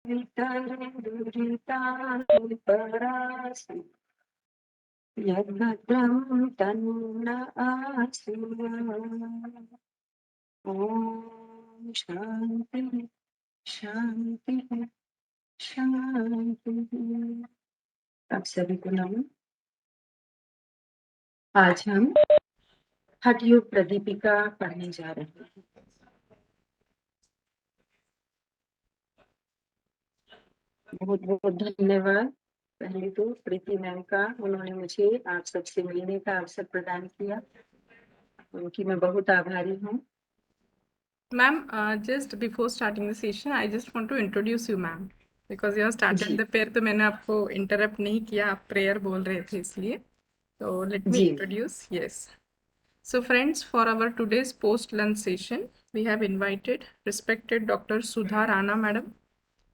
दुरितापरासि यद्भद्रं तन्न आसु। ॐ शान्तिः शान्तिः शान्तिः। आप सभी को नमन। आज हम हठ योग प्रदीपिका पढ़ने जा रहे हैं। बहुत बहुत धन्यवाद पहले तो प्रीति मैम का, उन्होंने मुझे आप सबसे मिलने का अवसर प्रदान किया, उनकी मैं बहुत आभारी हूँ। Ma'am, just before starting the session, I just want to introduce you, ma'am, because you have started ji the prayer, तो मैंने आपको interrupt नहीं किया, आप prayer बोल रहे थे इसलिए, so let me ji introduce. Yes. So friends, for our today's post-lunch session, we have invited respected Dr. Sudha Rana, madam.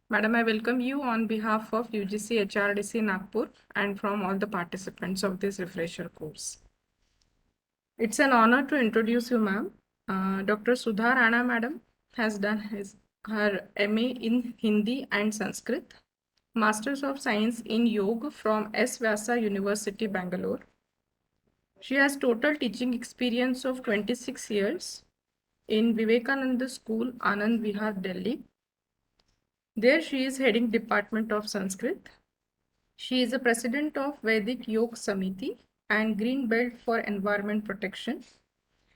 Madam, I welcome you on behalf of UGC HRDC Nagpur and from all the participants of this refresher course. It's an honor to introduce you, ma'am. Dr. Sudha Rana, madam, has done her MA in Hindi and Sanskrit, Masters of Science in Yoga from S. Vyasa University, Bangalore. She has total teaching experience of 26 years in Vivekananda School, Anand Vihar, Delhi. There she is heading Department of Sanskrit. She is the president of Vedic Yoga Samiti and Green Belt for Environment Protection.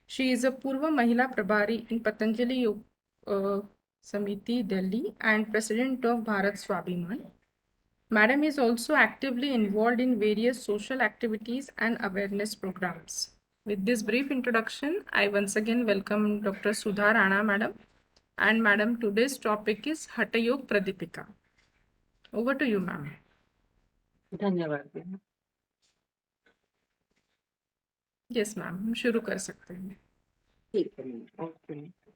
She is a Purva Mahila Prabhari in Patanjali Yoga Samiti, Delhi, and president of Bharat Swabhiman. Madam is also actively involved in various social activities and awareness programs. With this brief introduction, I once again welcome Dr. Sudha Rana, madam. And madam, today's topic is Hatha Yoga Pradipika. Over to you, ma'am. धन्यवाद। Yes, ma'am, हम शुरू कर सकते हैं। ठीक है, okay.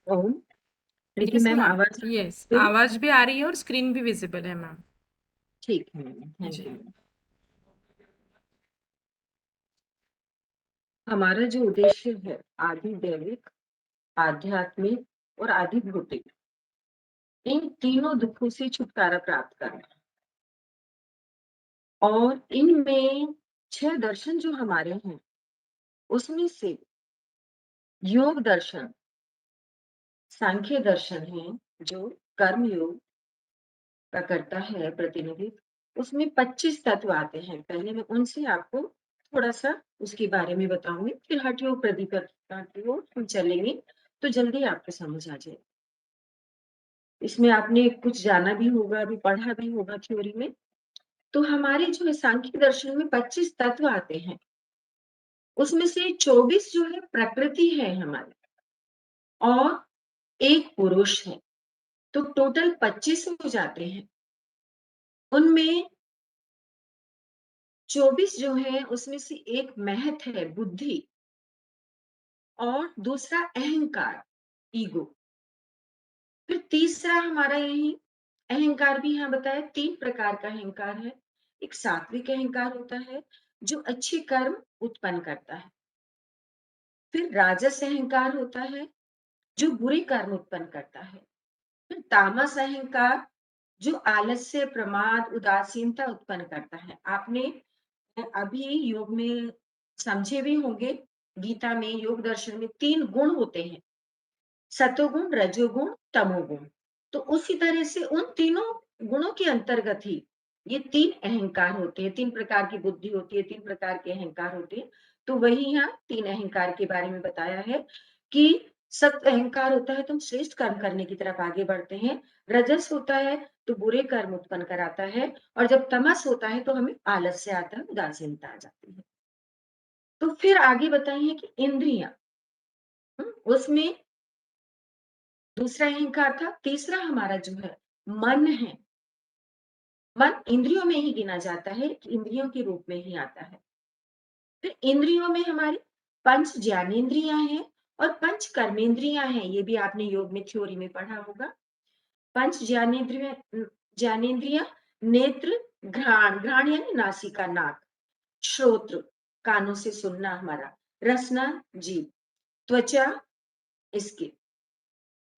ओम प्रीति Yes, ma'am, ma'am. आवाज Yes, तो आवाज भी आ रही है और स्क्रीन भी विजिबल है, मैम। ठीक है, थैंक जी। यू। हमारा जो उद्देश्य है आदि दैविक, आध्यात्मिक और आदि भौतिक, इन तीनों दुखों से छुटकारा प्राप्त करना। और इनमें 6 दर्शन जो हमारे हैं, उसमें से योग दर्शन, सांख्य दर्शन है जो कर्म योग का करता है प्रतिनिधित्व, उसमें 25 तत्व आते हैं। पहले मैं उनसे आपको थोड़ा सा उसके बारे में बताऊंगी, फिर हठ योग प्रदीपिका की ओर हम चलेंगे, तो जल्दी आपको समझ आ जाए। इसमें आपने कुछ जाना भी होगा, अभी पढ़ा भी होगा थ्योरी में। तो हमारे जो सांख्य दर्शन में 25 तत्व आते हैं, उसमें से 24 जो है प्रकृति है हमारी, और एक पुरुष है, तो टोटल 25 हो जाते हैं। उनमें 24 जो है, उसमें से एक महत है बुद्धि, और दूसरा अहंकार ईगो। फिर तीसरा हमारा यही अहंकार भी यहाँ बताया, 3 प्रकार का अहंकार है। एक सात्विक अहंकार होता है जो अच्छे कर्म उत्पन्न करता है। फिर राजस अहंकार होता है जो बुरे कर्म उत्पन्न करता है। फिर तामस अहंकार जो आलस्य, प्रमाद, उदासीनता उत्पन्न करता है। आपने अभी योग में समझे भी होंगे, गीता में, योग दर्शन में 3 गुण होते हैं, सतोगुण, रजोगुण, तमोगुण। तो उसी तरह से उन तीनों गुणों के अंतर्गत ही ये 3 अहंकार होते हैं, 3 प्रकार की बुद्धि होती है, 3 प्रकार के अहंकार होते हैं। तो वही यहाँ 3 अहंकार के बारे में बताया है कि सत अहंकार होता है तो हम श्रेष्ठ कर्म करने की तरफ आगे बढ़ते हैं। रजस होता है तो बुरे कर्म उत्पन्न कराता है, और जब तमस होता है तो हमें आलस्य आता है, उदासीनता आ जाती है। तो फिर आगे बताइए कि इंद्रियां, उसमें दूसरा अहंकार था, तीसरा हमारा जो है मन है। मन इंद्रियों में ही गिना जाता है, कि इंद्रियों के रूप में ही आता है। फिर इंद्रियों में हमारी पंच ज्ञानेंद्रियां हैं और पंच कर्मेंद्रियां हैं। ये भी आपने योग में थ्योरी में पढ़ा होगा। पंच ज्ञानेंद्रियां, नेत्र, घ्राण, घ्राण यानी नासिका, नाक, श्रोत्र, कानों से सुनना हमारा, रसना, जीभ, त्वचा, इसके।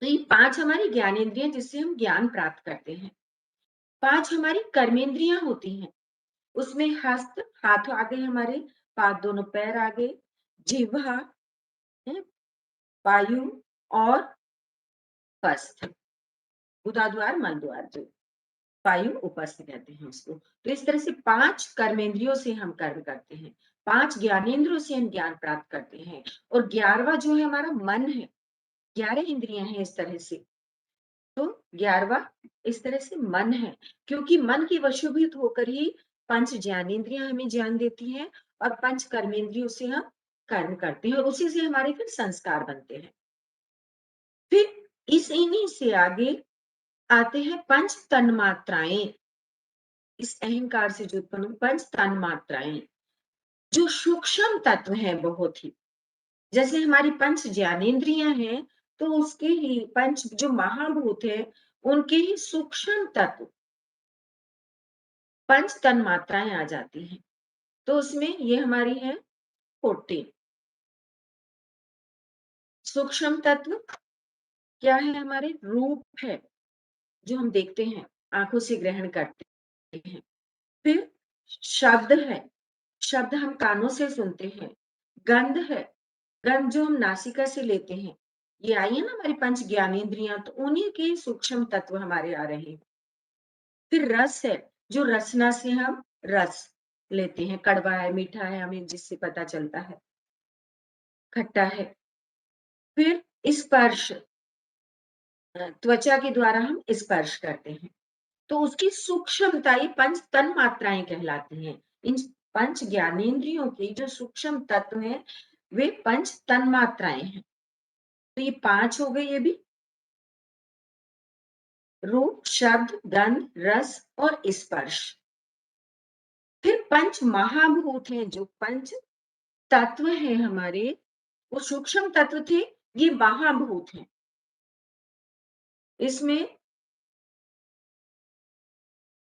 तो ये 5 हमारी ज्ञानेंद्रियां जिससे हम ज्ञान प्राप्त करते हैं। 5 हमारी कर्मेंद्रियां होती हैं, उसमें हस्त, हाथ आ गए हमारे, पाद दोनों पैर आ गए, जिह्वा, वायु और उपस्थ, गुदाद्वार, मलद्वार, जो वायु उपस्थ कहते हैं उसको। तो इस तरह से 5 कर्मेंद्रियों से हम कर्म करते हैं, 5 ज्ञानेंद्रियों से हम ज्ञान प्राप्त करते हैं, और 11वां जो है हमारा मन है। 11 इंद्रियां हैं इस तरह से। तो 11वां इस तरह से मन है, क्योंकि मन के वशीभूत होकर ही पंच ज्ञानेंद्रियां हमें ज्ञान देती हैं, और पंच कर्मेंद्रियों से हम कर्म करते हैं, और उसी से हमारे फिर संस्कार बनते हैं। फिर इस इन्हीं से आगे आते हैं पंच तन्मात्राएं। इस अहंकार से जो उत्पन्न पंच तन्मात्राएं, जो सूक्ष्म तत्व हैं बहुत ही, जैसे हमारी पंच ज्ञानेंद्रियां हैं, तो उसके ही पंच जो महाभूत है, उनके ही सूक्ष्म तत्व पंच तन्मात्राएं आ जाती हैं। तो उसमें ये हमारी है 14 सूक्ष्म तत्व। क्या है हमारे? रूप है, जो हम देखते हैं, आंखों से ग्रहण करते हैं। फिर शब्द है, शब्द हम कानों से सुनते हैं। गंध है, गंध जो हम नासिका से लेते हैं। ये आई है ना हमारी पंच ज्ञानेंद्रियां, तो उन्हीं के सूक्ष्म तत्व हमारे आ रहे हैं। फिर रस है, जो रसना से हम रस लेते हैं, कड़वा है, मीठा है, हमें जिससे पता चलता है, खट्टा है। फिर स्पर्श, त्वचा के द्वारा हम स्पर्श करते हैं, तो उसकी सूक्ष्मता ये पंच तन मात्राएं कहलाती हैं। इन पंच ज्ञानेंद्रियों की जो सूक्ष्म तत्व हैं, वे पंच तन मात्राएं हैं। तो ये 5 हो गए, ये भी रूप, शब्द, गंध, रस और स्पर्श। फिर पंच महाभूत हैं, जो पंच तत्व हैं हमारे, वो सूक्ष्म तत्व थे, ये महाभूत हैं। इसमें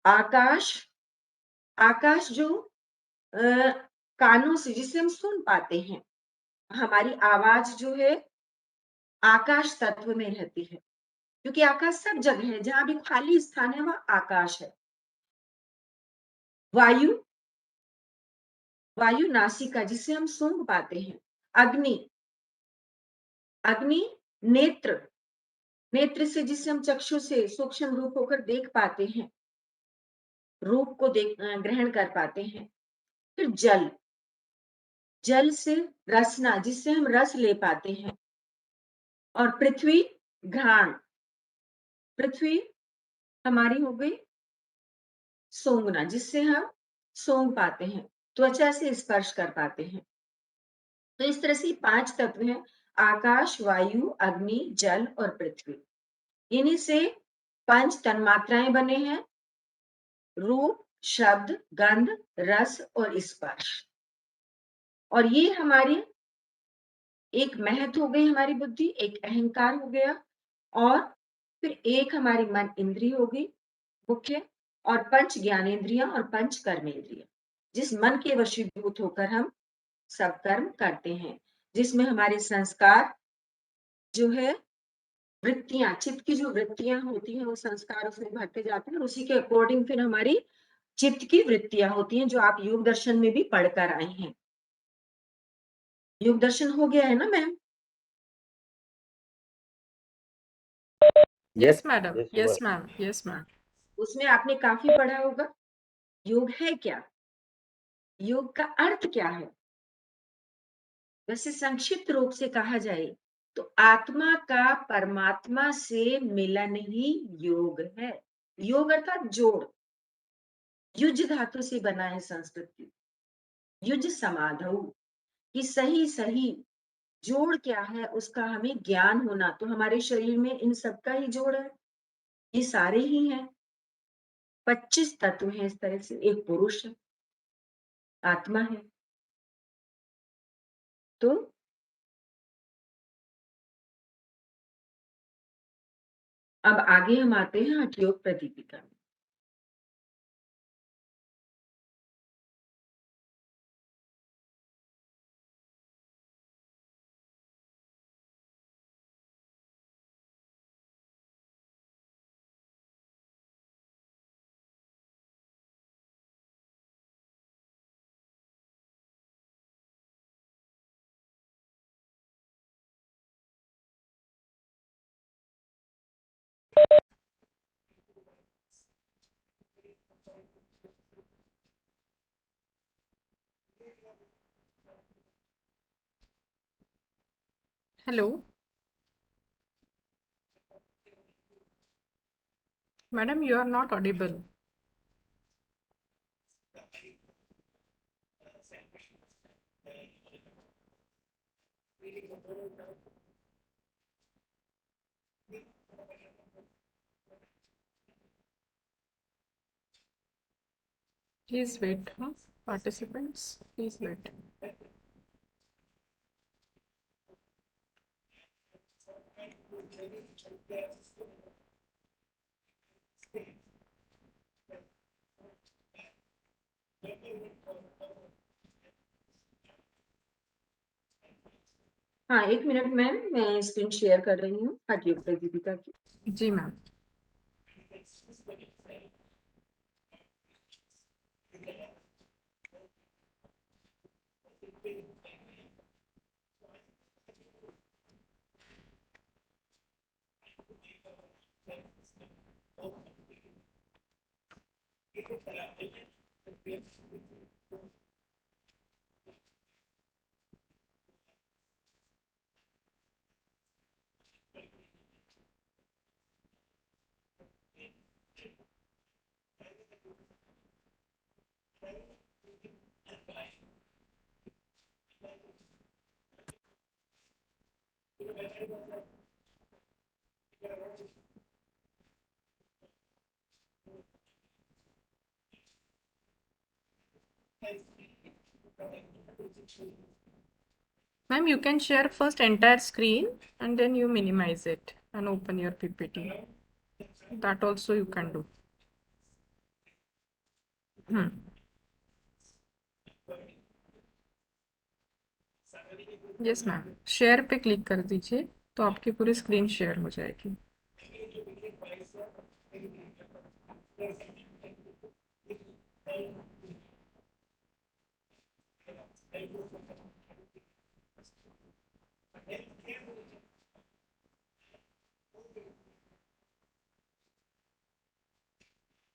आकाश, आकाश जो कानों से जिसे हम सुन पाते हैं, हमारी आवाज जो है आकाश तत्व में रहती है, क्योंकि आकाश सब जगह है, जहां भी खाली स्थान है वहां आकाश है। वायु, वायु नासिका जिसे हम सूंघ पाते हैं। अग्नि, अग्नि नेत्र, नेत्र से जिसे हम चक्षु से सूक्ष्म रूप होकर देख पाते हैं, रूप को ग्रहण कर पाते हैं। फिर जल, जल से रसना जिससे हम रस ले पाते हैं। और पृथ्वी, घ्राण, पृथ्वी हमारी हो गई सूंघना, जिससे हम सूंघ पाते हैं, त्वचा से स्पर्श कर पाते हैं। तो इस तरह से 5 तत्व हैं, आकाश, वायु, अग्नि, जल और पृथ्वी। इन्हीं से 5 तन्मात्राएं बने हैं, रूप, शब्द, गंध, रस और स्पर्श। और ये हमारी एक महत हो गई, हमारी बुद्धि, एक अहंकार हो गया, और फिर एक हमारी मन इंद्री हो गई मुख्य, और पंच ज्ञानेंद्रियां और पंच कर्मेंद्रियां, जिस मन के वशीभूत होकर हम सब कर्म करते हैं, जिसमें हमारे संस्कार जो है, वृत्तियां, चित्त की जो वृत्तियां होती हैं, वो संस्कार उसमें भरते जाते हैं, और उसी के अकॉर्डिंग फिर हमारी चित्त की वृत्तियां होती हैं, जो आप योग दर्शन में भी पढ़कर आए हैं। योग दर्शन हो गया है ना ma'am? Yes, madam. Yes, Yes, Subhash. ma'am. Yes, ma'am. उसमें आपने काफी पढ़ा होगा। योग है क्या, योग का अर्थ क्या है? वैसे संक्षिप्त रूप से कहा जाए तो आत्मा का परमात्मा से मिलन ही योग है। योग अर्थात जोड़। युज धातु से बना है संस्कृत की। युज समाधौ, कि सही सही जोड़ क्या है उसका हमें ज्ञान होना। तो हमारे शरीर में इन सबका ही जोड़ है, ये सारे ही हैं। 25 तत्व हैं इस तरह से। एक पुरुष है, आत्मा है। तो अब आगे हम आते हैं हठयोग प्रदीपिका में। Hello, madam, you are not audible. Please wait, huh? Participants, please wait. हाँ, 1 मिनट मैम, मैं स्क्रीन शेयर कर रही हूँ हठयोग प्रदीपिका की। जी ma'am. Ma'am, you can share first entire screen and then you minimize it and open your PPT. That also you can do. Yes ma'am, share पे click कर दीजिए तो आपकी पूरी स्क्रीन शेयर हो जाएगी।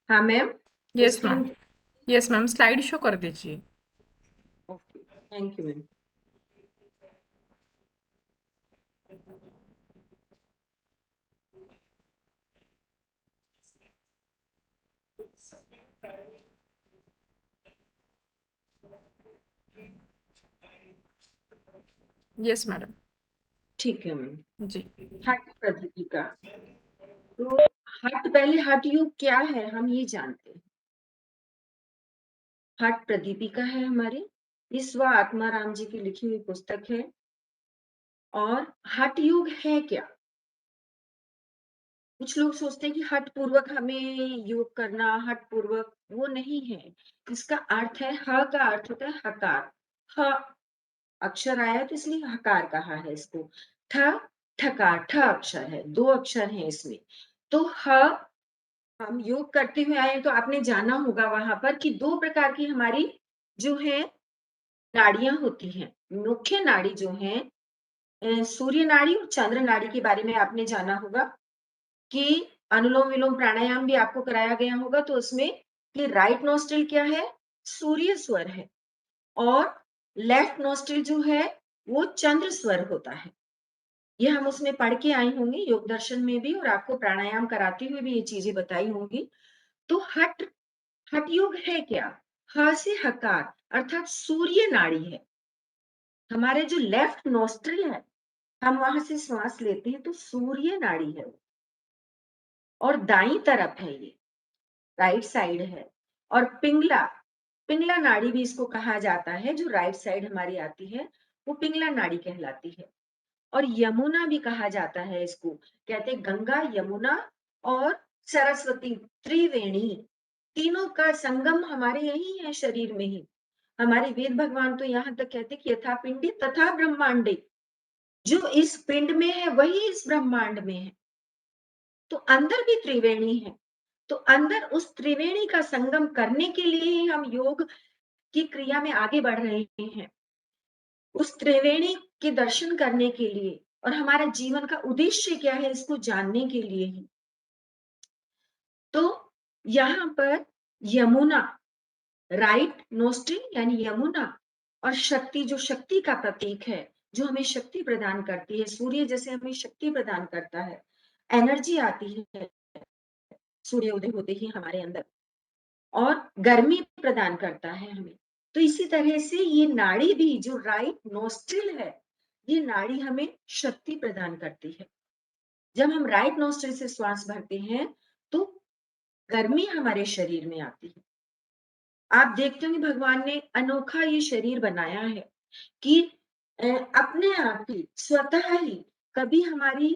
हाँ ma'am, yes ma'am, yes ma'am, slide show कर दीजिए। Okay, thank you ma'am. Yes madam. ठीक है मैम। जी। हठ प्रदीपिका। तो हठ, पहले हठ योग क्या है हम ये जानते हैं। हठ प्रदीपिका है हमारी, ये स्व आत्माराम जी की लिखी हुई पुस्तक है। और हठ योग है क्या? कुछ लोग सोचते हैं कि हठ पूर्वक हमें योग करना, हठ पूर्वक, वो नहीं है। इसका अर्थ है, ह का अर्थ होता है हकार। ह अक्षर आया तो इसलिए हकार कहा है इसको। ठ, ठकार, ठ अक्षर है, 2 अक्षर हैं इसमें। तो ह हम योग करते हुए आए तो आपने जाना होगा वहां पर कि 2 प्रकार की हमारी जो है नाड़ियां होती हैं। मुख्य नाड़ी जो है, सूर्य नाड़ी और चंद्र नाड़ी के बारे में आपने जाना होगा कि अनुलोम विलोम प्राणायाम भी आपको कराया गया होगा। तो उसमें कि राइट नोस्ट्रिल क्या है, सूर्य स्वर है, और लेफ्ट नोस्ट्रिल जो है वो चंद्र स्वर होता है। ये हम उसमें पढ़ के आई होंगी योग दर्शन में भी, और आपको प्राणायाम कराते हुए भी ये चीजें बताई होंगी। तो हठ योग है क्या? ह से हकार अर्थात सूर्य नाड़ी है। हमारे जो लेफ्ट नोस्ट्रिल है, हम वहां से श्वास लेते हैं तो सूर्य नाड़ी है वो, और दाईं तरफ है ये, राइट साइड है। और पिंगला, पिंगला नाड़ी भी इसको कहा जाता है, जो राइट साइड हमारी आती है वो पिंगला नाड़ी कहलाती है। और यमुना भी कहा जाता है इसको, कहते हैं गंगा यमुना और सरस्वती, त्रिवेणी, तीनों का संगम हमारे यही है शरीर में ही। हमारे वेद भगवान तो यहाँ तक कहते हैं कि यथा पिंडी तथा ब्रह्मांडे, जो इस पिंड में है वही इस ब्रह्मांड में है। तो अंदर भी त्रिवेणी है। तो अंदर उस त्रिवेणी का संगम करने के लिए ही हम योग की क्रिया में आगे बढ़ रहे हैं, उस त्रिवेणी के दर्शन करने के लिए, और हमारा जीवन का उद्देश्य क्या है इसको जानने के लिए ही। तो यहाँ पर यमुना, राइट नोस्ट्रिल यानी यमुना, और शक्ति जो शक्ति का प्रतीक है, जो हमें शक्ति प्रदान करती है, सूर्य जैसे हमें शक्ति प्रदान करता है, एनर्जी आती है सूर्य उदय होते ही हमारे अंदर, और गर्मी प्रदान करता है हमें। तो इसी तरह से ये नाड़ी भी जो राइट नोस्ट्रिल है, ये नाड़ी हमें शक्ति प्रदान करती है। जब हम राइट नोस्ट्रिल से श्वास भरते हैं तो गर्मी हमारे शरीर में आती है। आप देखते होंगे भगवान ने अनोखा ये शरीर बनाया है कि अपने आप ही स्वतः ही कभी हमारी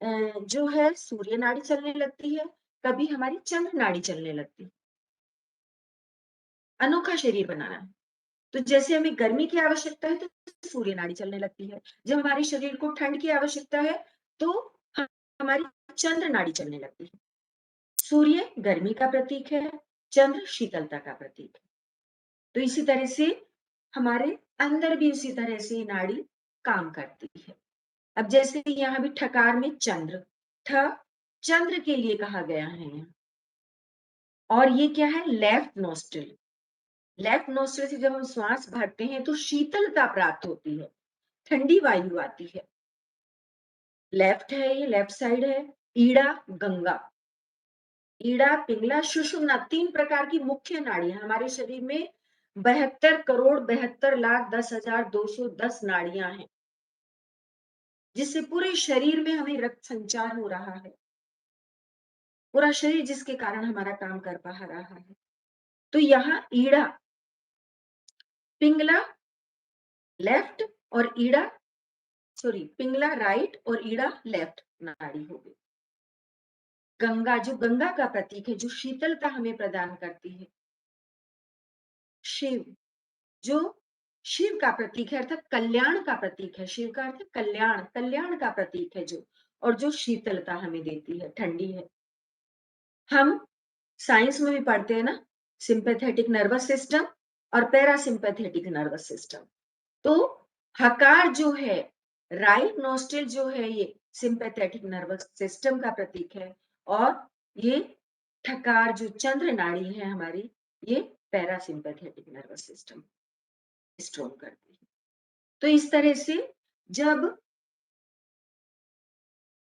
जो है सूर्य नाड़ी चलने लगती है, कभी हमारी चंद्र नाड़ी चलने लगती है। अनोखा शरीर बनाना है। तो जैसे हमें गर्मी की आवश्यकता है तो सूर्य नाड़ी चलने लगती है, जब हमारे शरीर को ठंड की आवश्यकता है तो हमारी चंद्र नाड़ी चलने लगती है। सूर्य गर्मी का प्रतीक है, चंद्र शीतलता का प्रतीक है। तो इसी तरह से हमारे अंदर भी उसी तरह से नाड़ी काम करती है। अब जैसे यहाँ भी ठकार में चंद्र, ठ चंद्र के लिए कहा गया है यहाँ। और ये क्या है? Left nostril. लेफ्ट नोस्ट्रिल से जब हम श्वास भरते हैं तो शीतलता प्राप्त होती है, ठंडी वायु आती है। लेफ्ट है, ये लेफ्ट साइड है। ईड़ा, गंगा, ईड़ा, पिंगला, सुषुम्ना, 3 प्रकार की मुख्य नाड़ियां हमारे शरीर में। 72 करोड़ 72 लाख 10,210 नाड़ियां हैं, जिससे पूरे शरीर में हमें रक्त संचार हो रहा है, पूरा शरीर जिसके कारण हमारा काम कर पा रहा है। तो यहाँ ईड़ा, पिंगला लेफ्ट, और ईड़ा, सॉरी, पिंगला राइट और ईड़ा लेफ्ट नाड़ी हो गई। गंगा, जो गंगा का प्रतीक है, जो शीतलता हमें प्रदान करती है। शिव, जो शिव का प्रतीक है, अर्थात कल्याण का प्रतीक है। शिव का अर्थ है कल्याण, कल्याण का प्रतीक है जो, और जो शीतलता हमें देती है, ठंडी है। हम साइंस में भी पढ़ते हैं ना, सिंपैथेटिक नर्वस सिस्टम और पैरासिम्पैथेटिक नर्वस सिस्टम। तो हकार जो है, राइट नोस्ट्रिल जो है, ये सिंपैथेटिक नर्वस सिस्टम का प्रतीक है, और ये ठकार जो चंद्र नाड़ी है हमारी, ये पैरासिम्पैथेटिक नर्वस सिस्टम स्ट्रोंग करती है। तो इस तरह से जब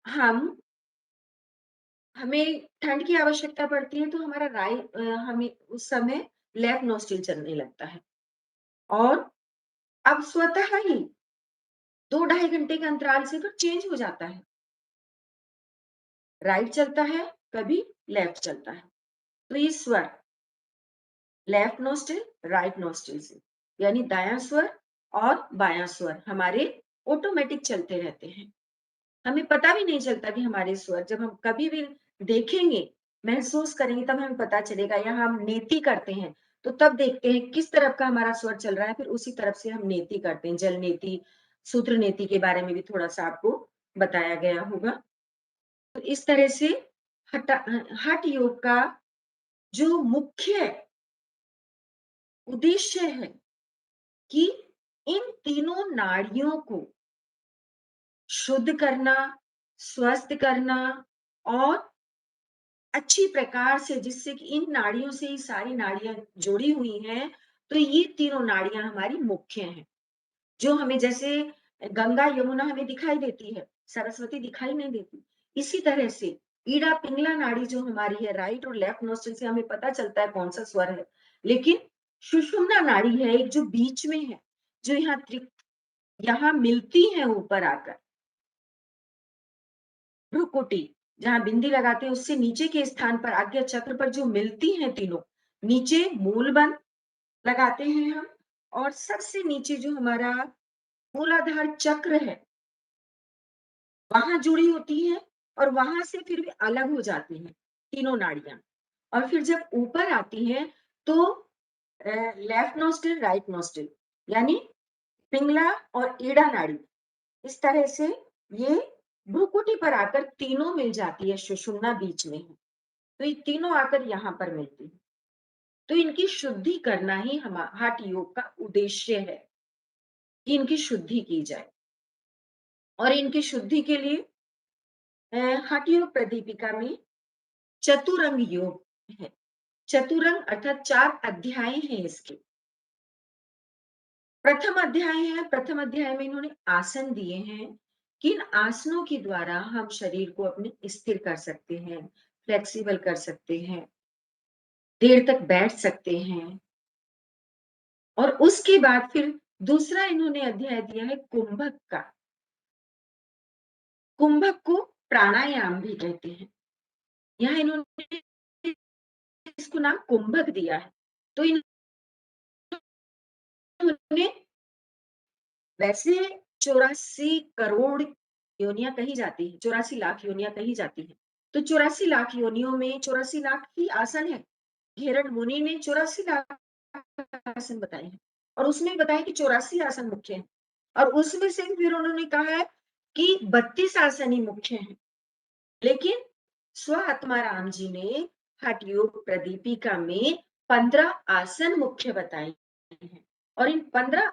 हम हमें ठंड की आवश्यकता पड़ती है तो हमारा हमें उस समय लेफ्ट नोस्ट्रिल चलने लगता है, और अब स्वतः ही 2 ढाई घंटे के अंतराल से फिर चेंज हो जाता है, राइट चलता है, कभी लेफ्ट चलता है। तो ये स्वर लेफ्ट नोस्ट्रिल, राइट नोस्ट्रिल से, यानी दायां स्वर और बायां स्वर हमारे ऑटोमेटिक चलते रहते हैं। हमें पता भी नहीं चलता कि हमारे स्वर, जब हम कभी भी देखेंगे, महसूस करेंगे, तब हमें पता चलेगा। यहाँ हम नेति करते हैं तो तब देखते हैं किस तरफ का हमारा स्वर चल रहा है, फिर उसी तरफ से हम नेति करते हैं। जल नेति, सूत्र नेति के बारे में भी थोड़ा सा आपको बताया गया होगा। तो इस तरह से हठ योग का जो मुख्य उद्देश्य है कि इन तीनों नाड़ियों को शुद्ध करना, स्वस्थ करना, और अच्छी प्रकार से, जिससे कि इन नाड़ियों से ही सारी नाड़ियां जुड़ी हुई हैं। तो ये तीनों नाड़ियां हमारी मुख्य हैं, जो हमें जैसे गंगा यमुना हमें दिखाई देती है, सरस्वती दिखाई नहीं देती। इसी तरह से ईड़ा पिंगला नाड़ी जो हमारी है, राइट और लेफ्ट नोस्ट्रल से हमें पता चलता है कौन सा स्वर है, लेकिन सुषुम्ना नाड़ी है एक जो बीच में है, जो यहाँ मिलती है ऊपर आकर, भ्रुकुटी जहाँ बिंदी लगाते हैं उससे नीचे के स्थान पर आज्ञा चक्र पर जो मिलती हैं तीनों, नीचे मूलबंध लगाते हैं हम, और सबसे नीचे जो हमारा मूलाधार चक्र है वहां जुड़ी होती है, और वहां से फिर भी अलग हो जाती हैं तीनों नाड़ियां, और फिर जब ऊपर आती हैं तो लेफ्ट नोस्ट्रल राइट नोस्ट्रल यानी पिंगला और ईड़ा नाड़ी, इस तरह से ये भ्रुकुटी पर आकर तीनों मिल जाती है, सुषुम्ना बीच में है, तो ये तीनों आकर यहाँ पर मिलती है। तो इनकी शुद्धि करना ही हठ योग का उद्देश्य है कि इनकी शुद्धि की जाए, और इनकी शुद्धि के लिए हठ योग प्रदीपिका में चतुरंग योग है। चतुरंग अर्थात 4 अध्याय हैं इसके। प्रथम अध्याय है, प्रथम अध्याय में इन्होंने आसन दिए हैं, किन आसनों के द्वारा हम शरीर को अपने स्थिर कर सकते हैं, फ्लेक्सिबल कर सकते हैं, देर तक बैठ सकते हैं। और उसके बाद फिर दूसरा इन्होंने अध्याय दिया है कुंभक का। कुंभक को प्राणायाम भी कहते हैं, यहाँ इन्होंने इसको नाम कुंभक दिया है। तो इन्होंने वैसे 84 करोड़ योनियां कही जाती है, 84 लाख योनियां कही जाती है, तो 84 लाख योनियों में 84 लाख ही आसन है। घेरण मुनि ने 84 लाख आसन बताए हैं, और उसमें बताया कि 84 आसन मुख्य हैं, और उसमें से फिर उन्होंने कहा है कि 32 आसन ही मुख्य हैं, लेकिन स्व आत्माराम जी ने हठ योग प्रदीपिका में 15 आसन मुख्य बताए हैं, और इन 15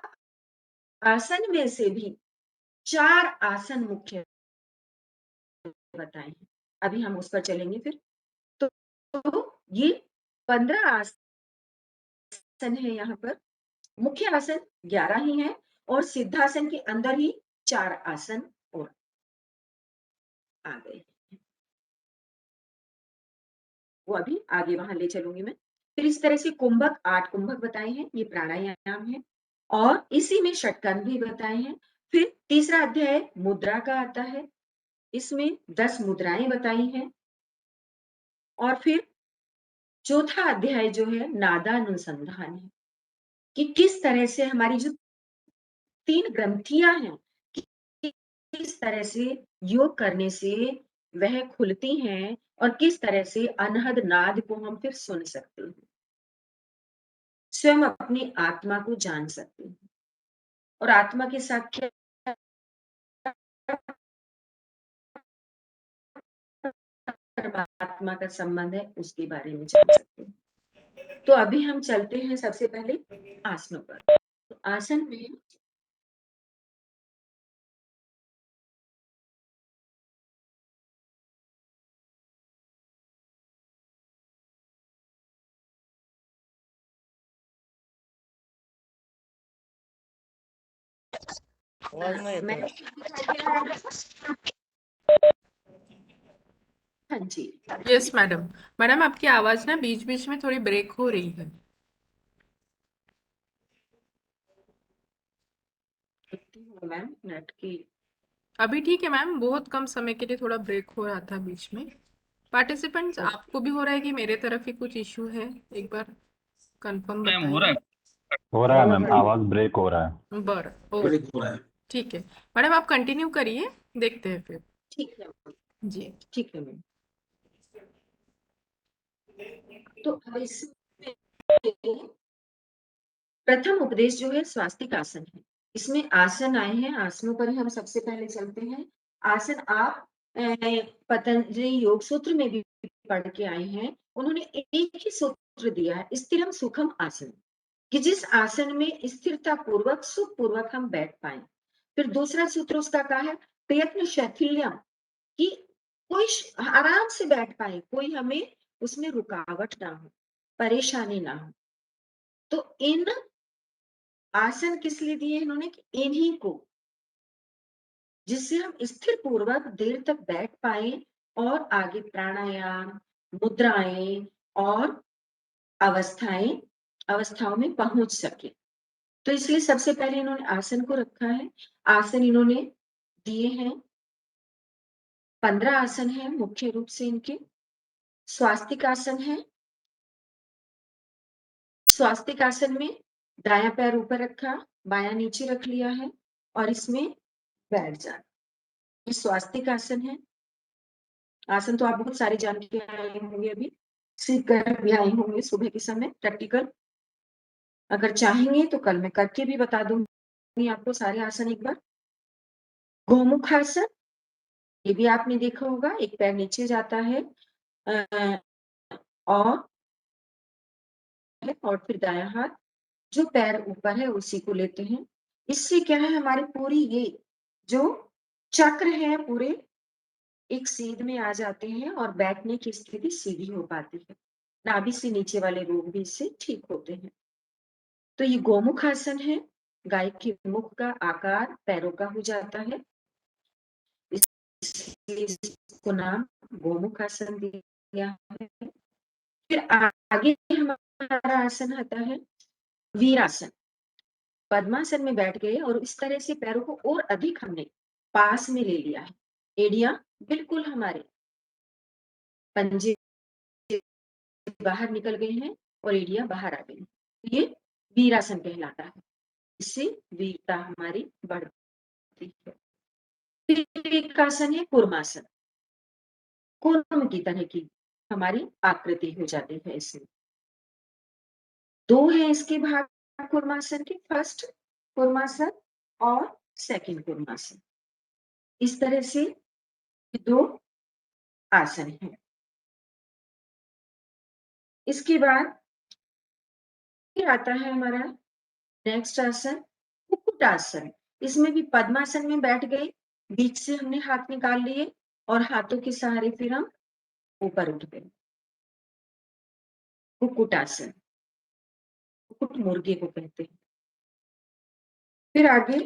आसन में से भी 4 आसन मुख्य बताए हैं। अभी हम उस पर चलेंगे फिर। तो ये 15 आसन है यहाँ पर, मुख्य आसन 11 ही हैं, और सिद्धासन के अंदर ही 4 आसन और आ गए, वो अभी आगे वहां ले चलूंगी मैं। फिर इस तरह से कुंभक 8 कुंभक बताए हैं, ये प्राणायाम है, और इसी में षटकन भी बताए हैं। फिर तीसरा अध्याय मुद्रा का आता है, इसमें 10 मुद्राएं बताई हैं, और फिर चौथा अध्याय जो है नादानुसंधान है, कि किस तरह से हमारी जो 3 ग्रंथियां हैं, किस तरह से योग करने से वह खुलती हैं, और किस तरह से अनहद नाद को हम फिर सुन सकते हैं, स्वयं अपनी आत्मा को जान सकते हैं, और आत्मा के साथ क्या परमात्मा का संबंध है उसके बारे में जान सकते हैं। तो अभी हम चलते हैं सबसे पहले आसनों पर। तो आसन में मैंने हाँ जी, यस मैडम। मैडम आपकी आवाज ना बीच बीच में थोड़ी ब्रेक हो रही है। मैम नेट की अभी ठीक है मैम, बहुत कम समय के लिए थोड़ा ब्रेक हो रहा था बीच में। पार्टिसिपेंट्स आपको भी हो रहा है कि मेरे तरफ ही कुछ इश्यू है, एक बार कंफर्म मैम हो रहा बताइए। है। हो रहा है मैम, आवाज ब्रेक हो रहा है। बरं ओ ठीक है मैडम, आप कंटिन्यू करिए, देखते हैं फिर। ठीक है, जी। ठीक है मैम। तो अब इसमें प्रथम उपदेश जो है स्वास्तिक आसन है। इसमें आसन आए हैं, आसनों पर हम सबसे पहले चलते हैं। आसन आप पतंजलि योग सूत्र में भी पढ़ के आए हैं। उन्होंने एक ही सूत्र दिया है, स्थिरम सुखम आसन, कि जिस आसन में स्थिरता पूर्वक सुख पूर्वक हम बैठ पाए। फिर दूसरा सूत्र उसका क्या है, प्रयत्न शैथिल्यम, कि कोई आराम से बैठ पाए, कोई हमें उसमें रुकावट ना हो, परेशानी ना हो। तो इन आसन किस लिए दिए इन्होंने, कि इन्हीं को जिससे हम स्थिर पूर्वक देर तक बैठ पाए और आगे प्राणायाम, मुद्राएं और अवस्थाओं में पहुंच सके। तो इसलिए सबसे पहले इन्होंने आसन को रखा है। आसन इन्होंने दिए हैं, 15 आसन है मुख्य रूप से इनके। स्वास्तिक आसन है। स्वास्तिक आसन में दायां पैर ऊपर रखा, बायां नीचे रख लिया है और इसमें बैठ जाना। ये स्वास्तिक आसन है। आसन तो आप बहुत सारे जान के आए होंगे, अभी सीख कर भी आए होंगे सुबह के समय प्रैक्टिकल। अगर चाहेंगे तो कल मैं करके भी बता दूंगी आपको सारे आसन एक बार। गोमुख आसन, ये भी आपने देखा होगा, एक पैर नीचे जाता है और फिर दायां हाथ जो पैर ऊपर है उसी को लेते हैं। इससे क्या है, हमारी पूरी ये जो चक्र है पूरे एक सीध में आ जाते हैं और बैठने की स्थिति सीधी हो पाती है। नाभि से नीचे वाले रोग भी इससे ठीक होते हैं। तो ये गोमुख आसन है। गाय के मुख का आकार पैरों का हो जाता है, इसलिए इसको नाम गोमुख आसन दिया है। फिर आगे हमारा आसन आता है वीरासन। पद्मासन में बैठ गए और इस तरह से पैरों को और अधिक हमने पास में ले लिया है। एड़ियां बिल्कुल हमारे पंजे बाहर निकल गए हैं और एड़ियां बाहर आ गई हैं। ये वीरासन कहलाता है। इससे वीरता हमारी बढ़ती है। फिर एक आसन है कूर्मासन। कूर्म की तरह की हमारी आकृति हो जाती है इसमें। दो है इसके भाग कूर्मासन के, फर्स्ट कूर्मासन और सेकंड कूर्मासन। इस तरह से दो आसन है। इसके बाद फिर आता है हमारा नेक्स्ट आसन कुक्कुट आसन। इसमें भी पद्मासन में बैठ गए, बीच से हमने हाथ निकाल लिए और हाथों के सहारे फिर हम ऊपर उठ गए। कुक्कुट आसन, कुक्कुट मुर्गे को कहते हैं। फिर आगे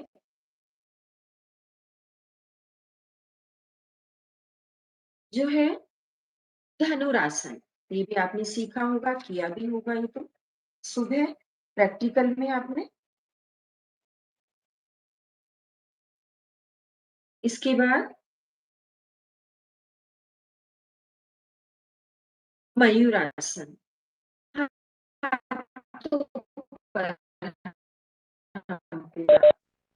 जो है धनुरासन। ये भी आपने सीखा होगा, किया भी होगा, ये तो सुबह प्रैक्टिकल में आपने। इसके बाद मयूरासन।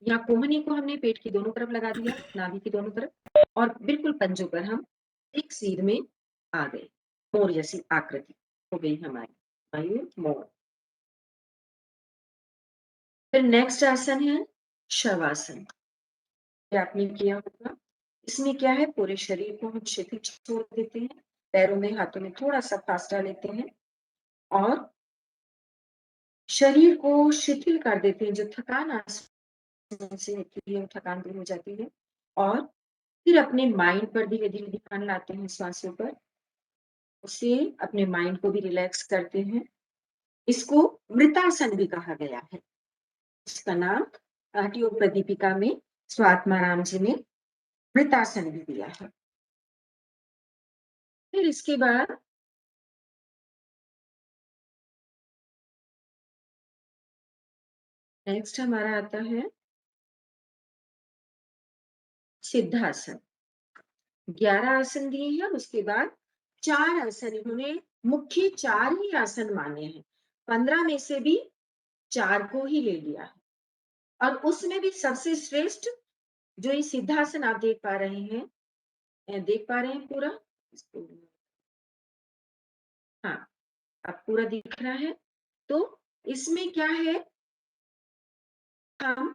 यहाँ कोहनी को हमने पेट की दोनों तरफ लगा दिया, नाभि की दोनों तरफ, और बिल्कुल पंजों पर हम एक सीध में आ गए। मोर जैसी आकृति हो गई हमारी, मयूर मोर। फिर नेक्स्ट आसन है शवासन। ये आपने किया होगा। इसमें क्या है, पूरे शरीर को हम शिथिल छोड़ देते हैं, पैरों में हाथों में थोड़ा सा फासला लेते हैं और शरीर को शिथिल कर देते हैं। जो थकान आसन से होती है वो थकान दूर हो जाती है और फिर अपने माइंड पर धीरे धीरे ध्यान लाते हैं, श्वासों पर। उससे अपने माइंड को भी रिलैक्स करते हैं। इसको मृतासन भी कहा गया है। इसका नाम योग प्रदीपिका में स्वात्माराम जी ने मृतासन भी दिया है। फिर इसके बाद नेक्स्ट हमारा आता है सिद्धासन। 11 आसन दिए हैं, उसके बाद 4 आसन इन्होंने मुख्य 4 ही आसन माने हैं। 15 में से भी 4 को ही ले लिया है और उसमें भी सबसे श्रेष्ठ जो ये सिद्धासन आप देख पा रहे हैं पूरा। हाँ, अब पूरा दिख रहा है। तो इसमें क्या है, हम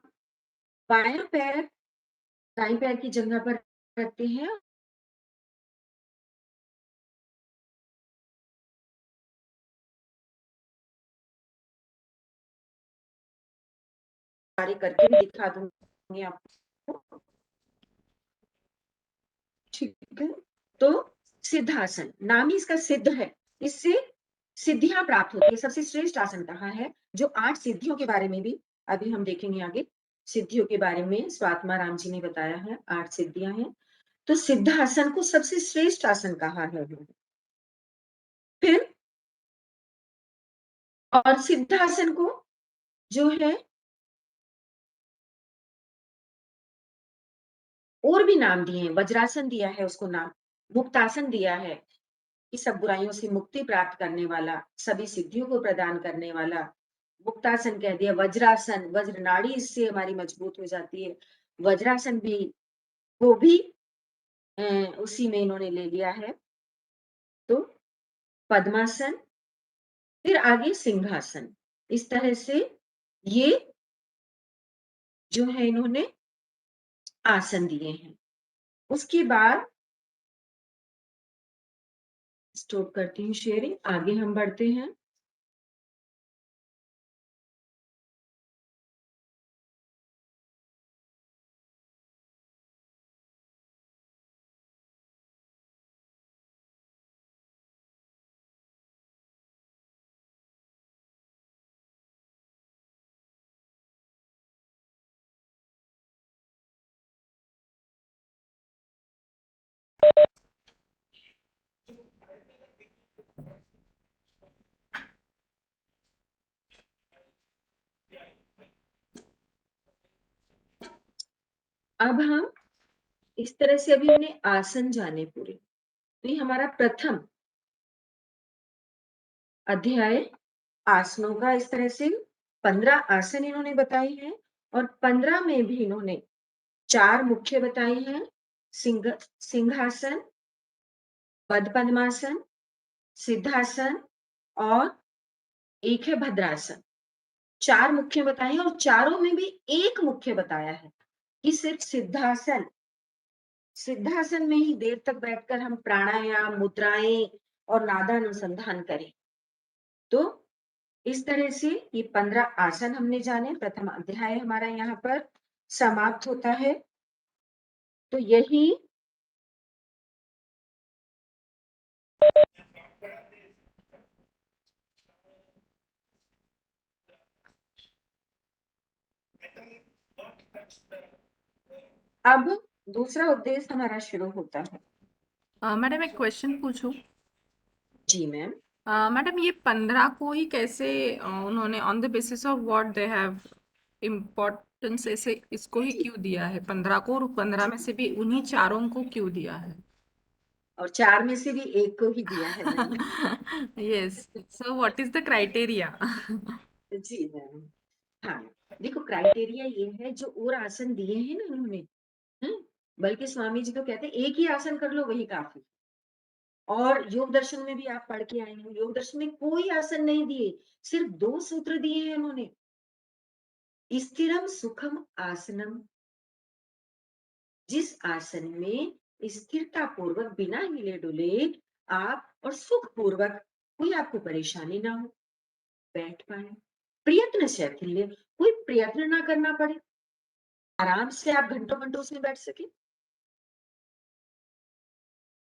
बायां पैर दाएं पैर की जगह पर रखते हैं कार्य करके भी दिखा दूंगी आपको। ठीक है, तो सिद्धासन नाम ही इसका सिद्ध है। इससे सिद्धियां प्राप्त होती है। सबसे श्रेष्ठ आसन कहा है, जो 8 सिद्धियों के बारे में भी अभी हम देखेंगे आगे। सिद्धियों के बारे में स्वात्मा राम जी ने बताया है, 8 सिद्धियां हैं। तो सिद्धासन को सबसे श्रेष्ठ आसन कहा है उन्होंने। फिर और सिद्धासन को जो है और भी नाम दिए हैं, वज्रासन दिया है उसको नाम, मुक्तासन दिया है कि सब बुराइयों से मुक्ति प्राप्त करने वाला, सभी सिद्धियों को प्रदान करने वाला। मुक्तासन कह दिया, वज्रासन, वज्र नाड़ी इससे हमारी मजबूत हो जाती है। वज्रासन भी, वो भी उसी में इन्होंने ले लिया है। तो पद्मासन, फिर आगे सिंहासन। इस तरह से ये जो है इन्होंने आसन दिए हैं। उसके बाद स्टॉप करती हूँ शेयरिंग, आगे हम बढ़ते हैं। अब हम इस तरह से अभी हमने आसन जाने पूरे। तो ये हमारा प्रथम अध्याय आसनों का, इस तरह से 15 आसन इन्होंने बताए हैं और 15 में भी इन्होंने 4 मुख्य बताए हैं। सिंहासन, पद्मासन, सिद्धासन और एक है भद्रासन। 4 मुख्य बताए हैं और चारों में भी एक मुख्य बताया है कि सिर्फ सिद्धासन, सिद्धासन में ही देर तक बैठकर हम प्राणायाम, मुद्राएं और नादानुसंधान करें। तो इस तरह से ये 15 आसन हमने जाने। प्रथम अध्याय हमारा यहाँ पर समाप्त होता है। तो यही अब दूसरा उद्देश्य हमारा शुरू होता है। मैडम एक क्वेश्चन पूछूं? जी मैम। मैडम ये 15 को ही कैसे उन्होंने on the basis of what they have importance ऐसे इसको ही क्यों दिया है 15 को, और 15 में से भी उन्हीं चारों को क्यों दिया है? और 4 में से भी एक को ही दिया है मैंने। Yes, so what is the criteria? जी मैम। हाँ, देखो क्राइटेरिया ये है जो और आसन दिए हैं ना उन्होंने, बल्कि स्वामी जी तो कहते हैं एक ही आसन कर लो वही काफी। और योग दर्शन में भी आप पढ़ के आए हो, योग दर्शन में कोई आसन नहीं दिए, सिर्फ 2 सूत्र दिए हैं उन्होंने। स्थिरम सुखम आसनम, जिस आसन में स्थिरता पूर्वक बिना हिले डुले आप और सुख पूर्वक कोई आपको परेशानी ना हो, बैठ पाए। प्रयत्न शैथिल्य, कोई प्रयत्न ना करना पड़े, आराम से आप घंटों घंटों उसमें बैठ सके,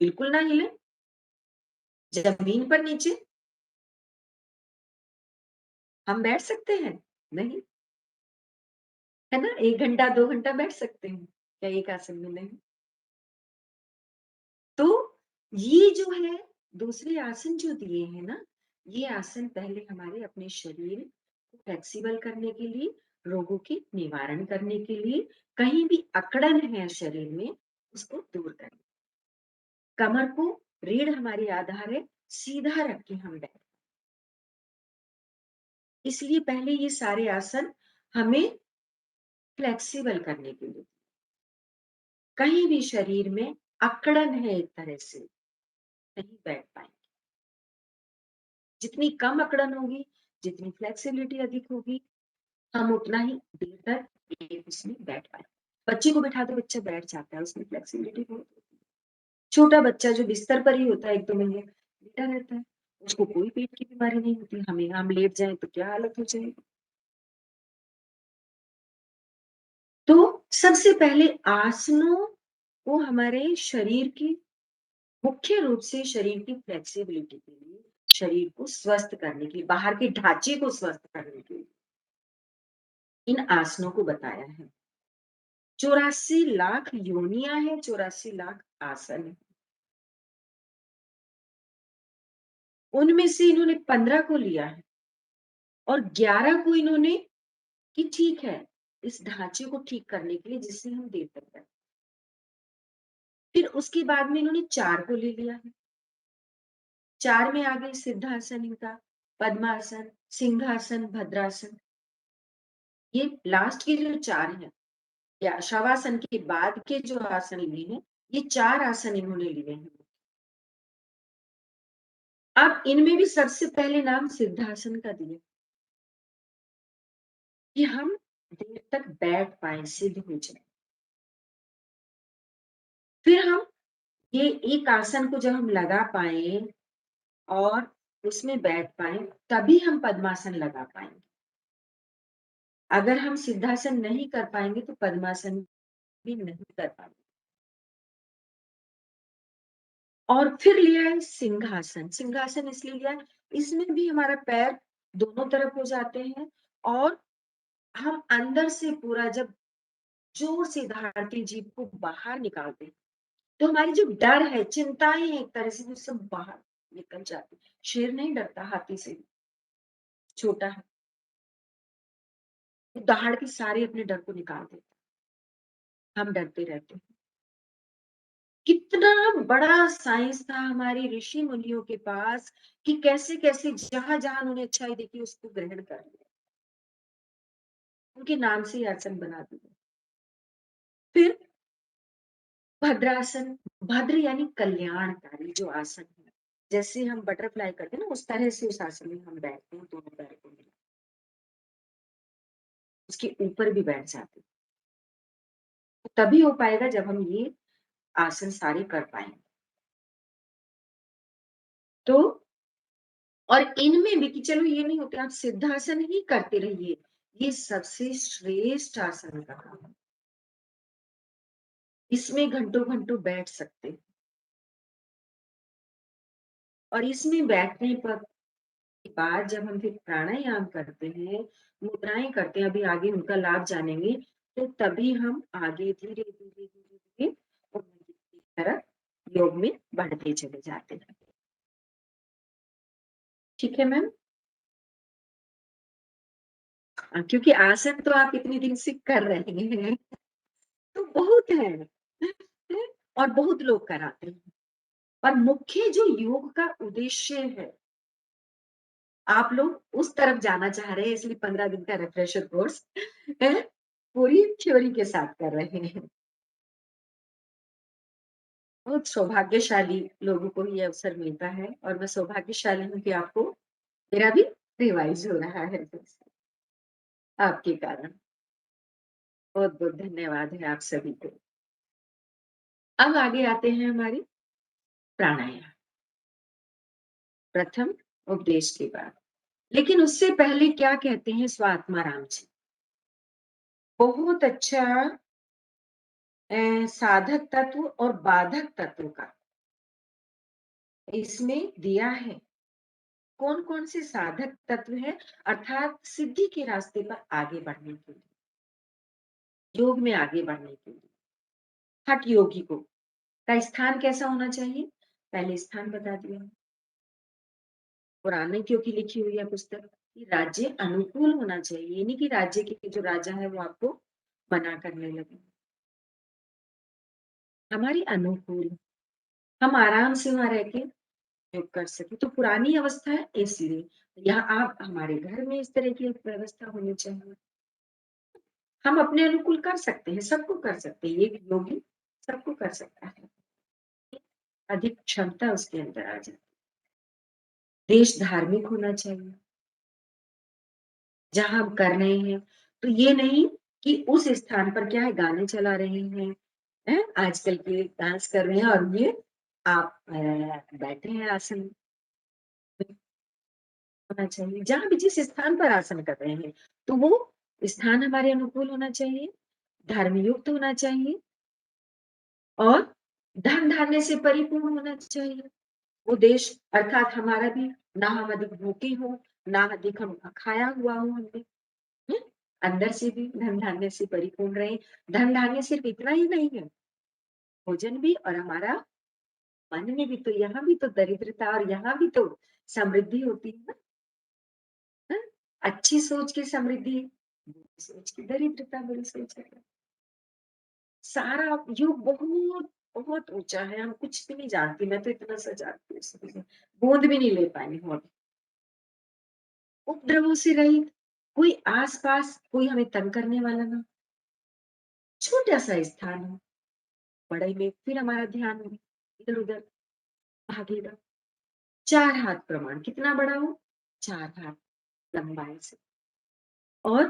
बिल्कुल ना हिले, जमीन पर नीचे हम बैठ सकते हैं? नहीं, है ना? 1 घंटा 2 घंटा बैठ सकते हैं क्या एक आसन में? नहीं। तो ये जो है दूसरे आसन जो दिए हैं ना, ये आसन पहले हमारे अपने शरीर को फ्लेक्सिबल करने के लिए, रोगों के निवारण करने के लिए, कहीं भी अकड़न है शरीर में उसको दूर करने, कमर को, रीढ़ हमारी आधार है, सीधा रख के हम बैठ, इसलिए पहले ये सारे आसन हमें फ्लेक्सिबल करने के लिए। कहीं भी शरीर में अकड़न है एक तरह से, नहीं बैठ पाएंगे। जितनी कम अकड़न होगी, जितनी फ्लेक्सिबिलिटी अधिक होगी, हम उतना ही देर तक एक उसमें बैठ पाए। बच्चे को बिठा दो, बच्चा बैठ जाता है, उसमें फ्लेक्सिबिलिटी बहुत होती है। छोटा बच्चा जो बिस्तर पर ही होता है 1-2 महीने लेटा रहता है, उसको कोई पेट की बीमारी नहीं होती, हम लेट जाएं तो क्या हालत हो जाएगी। तो सबसे पहले आसनों को हमारे शरीर की, मुख्य रूप से शरीर की फ्लेक्सिबिलिटी के लिए, शरीर को स्वस्थ करने के लिए, बाहर के ढांचे को स्वस्थ करने के लिए इन आसनों को बताया है। 84 लाख योनियां हैं, 84 लाख आसन हैं। उनमें से इन्होंने 15 को लिया है और 11 को इन्होंने कि ठीक है इस ढांचे को ठीक करने के लिए जिससे हम देर तक करें। फिर उसके बाद में इन्होंने 4 को ले लिया है। 4 में आ गए सिद्धासन इनका, पद्मासन, सिंहासन, भद्रासन। ये लास्ट के जो 4 हैं या शवासन के बाद के जो आसन लिए हैं, ये 4 आसन इन्होंने लिए हैं। अब इनमें भी सबसे पहले नाम सिद्धासन का दिया कि हम देर तक बैठ पाए, सिद्ध हो जाए। फिर हम ये एक आसन को जब हम लगा पाए और उसमें बैठ पाए, तभी हम पद्मासन लगा पाएंगे। अगर हम सिद्धासन नहीं कर पाएंगे तो पद्मासन भी नहीं कर पाएंगे। और फिर लिया है सिंहासन। सिंहासन इसलिए लिया है, इसमें भी हमारा पैर दोनों तरफ हो जाते हैं और हम अंदर से पूरा जब जोर से धारती जीभ को बाहर निकालते हैं, तो हमारी जो डर है, चिंताएं हैं, एक तरह से वो सब बाहर निकल जाती है। शेर नहीं डरता हाथी से, छोटा है, वो दहाड़ के सारे अपने डर को निकाल देता। हम डरते रहते हैं। कितना बड़ा साइंस था हमारे ऋषि मुनियों के पास कि कैसे कैसे जहां जहां उन्होंने अच्छाई देखी उसको ग्रहण कर लिया, उनके नाम से ही आसन बना दिया। फिर भद्रासन, भद्र यानी कल्याणकारी जो आसन है, जैसे हम बटरफ्लाई करते हैं ना, उस तरह से उस आसन में हम बैठते हैं, दोनों पैर को मिला उसके ऊपर भी बैठ जाते हैं। तभी हो पाएगा जब हम ये आसन सारे कर पाएंगे। तो और इनमें भी कि चलो ये नहीं होते, आप सिद्धासन ही करते रहिए, ये सबसे श्रेष्ठ आसन का काम है। इसमें घंटों घंटों बैठ सकते हैं और इसमें बैठने पर के बाद जब हम फिर प्राणायाम करते हैं, मुद्राएं करते हैं, अभी आगे उनका लाभ जानेंगे, तो तभी हम आगे धीरे धीरे धीरे धीरे उन्नति की तरफ योग में बढ़ते चले जाते हैं। ठीक है मैम? क्योंकि आसन तो आप इतने दिन से कर रहे हैं तो बहुत है और बहुत लोग कराते हैं। और मुख्य जो योग का उद्देश्य है, आप लोग उस तरफ जाना चाह रहे हैं, इसलिए 15 दिन का रिफ्रेशर कोर्स पूरी थ्योरी के साथ कर रहे हैं। बहुत सौभाग्यशाली लोगों को ये अवसर मिलता है और मैं सौभाग्यशाली हूँ कि आपको मेरा भी रिवाइज हो रहा है आपके कारण। बहुत बहुत धन्यवाद है आप सभी को। अब आगे आते हैं हमारी प्राणायाम, प्रथम उपदेश के बाद। लेकिन उससे पहले क्या कहते हैं स्वात्माराम जी, बहुत अच्छा साधक तत्व और बाधक तत्व का इसमें दिया है। कौन कौन से साधक तत्व है, अर्थात सिद्धि के रास्ते पर आगे बढ़ने के लिए, योग में आगे बढ़ने के लिए। हठ योगी को का स्थान कैसा होना चाहिए, पहले स्थान बता दिया। पुराने क्योंकि लिखी हुई है पुस्तक कि राज्य अनुकूल होना चाहिए, ये नहीं कि राज्य के जो राजा है वो आपको मना करने लगे। हमारी अनुकूल, हम आराम से वहां रह के योग कर सके। तो पुरानी अवस्था है इसलिए यहाँ आप हमारे घर में इस तरह की एक व्यवस्था होनी चाहिए। हम अपने अनुकूल कर सकते हैं, सबको कर सकते हैं, एक योगी सबको कर सकता है, अधिक क्षमता उसके अंदर आ जाए। देश धार्मिक होना चाहिए जहां हम कर रहे हैं, तो ये नहीं कि उस स्थान पर क्या है गाने चला रहे हैं, आजकल के डांस कर रहे हैं और ये आप बैठे हैं आसन में। होना चाहिए जहां भी जिस स्थान पर आसन कर रहे हैं, तो वो स्थान हमारे अनुकूल होना चाहिए, धर्म युक्त होना चाहिए और धन धान्य से परिपूर्ण होना चाहिए। वो देश अर्थात हमारा भी ना हम अधिक भूखे हो, ना अधिक हम खाया हुआ हो हमने, हैं? अंदर से भी धन धान्य से परिपूर्ण रहे। धन धान्य सिर्फ इतना ही नहीं है, भोजन भी और हमारा मन में भी, तो यहाँ भी तो दरिद्रता और यहाँ भी तो समृद्धि होती है ना। हाँ? अच्छी सोच की समृद्धि, बुरी सोच की दरिद्रता, बुरी सोच है। सारा युग बहुत बहुत ऊंचा है, हम कुछ भी नहीं जानती, मैं तो इतना सा जानती हूँ, इसमें से बूंद भी नहीं ले पाई हूँ। उपद्रवों से रहित, कोई आस पास कोई हमें तंग करने वाला ना, छोटा सा स्थान हो, बड़े में फिर हमारा ध्यान इधर उधर भागेगा। 4 हाथ प्रमाण, कितना बड़ा हो? 4 हाथ लंबाई से। और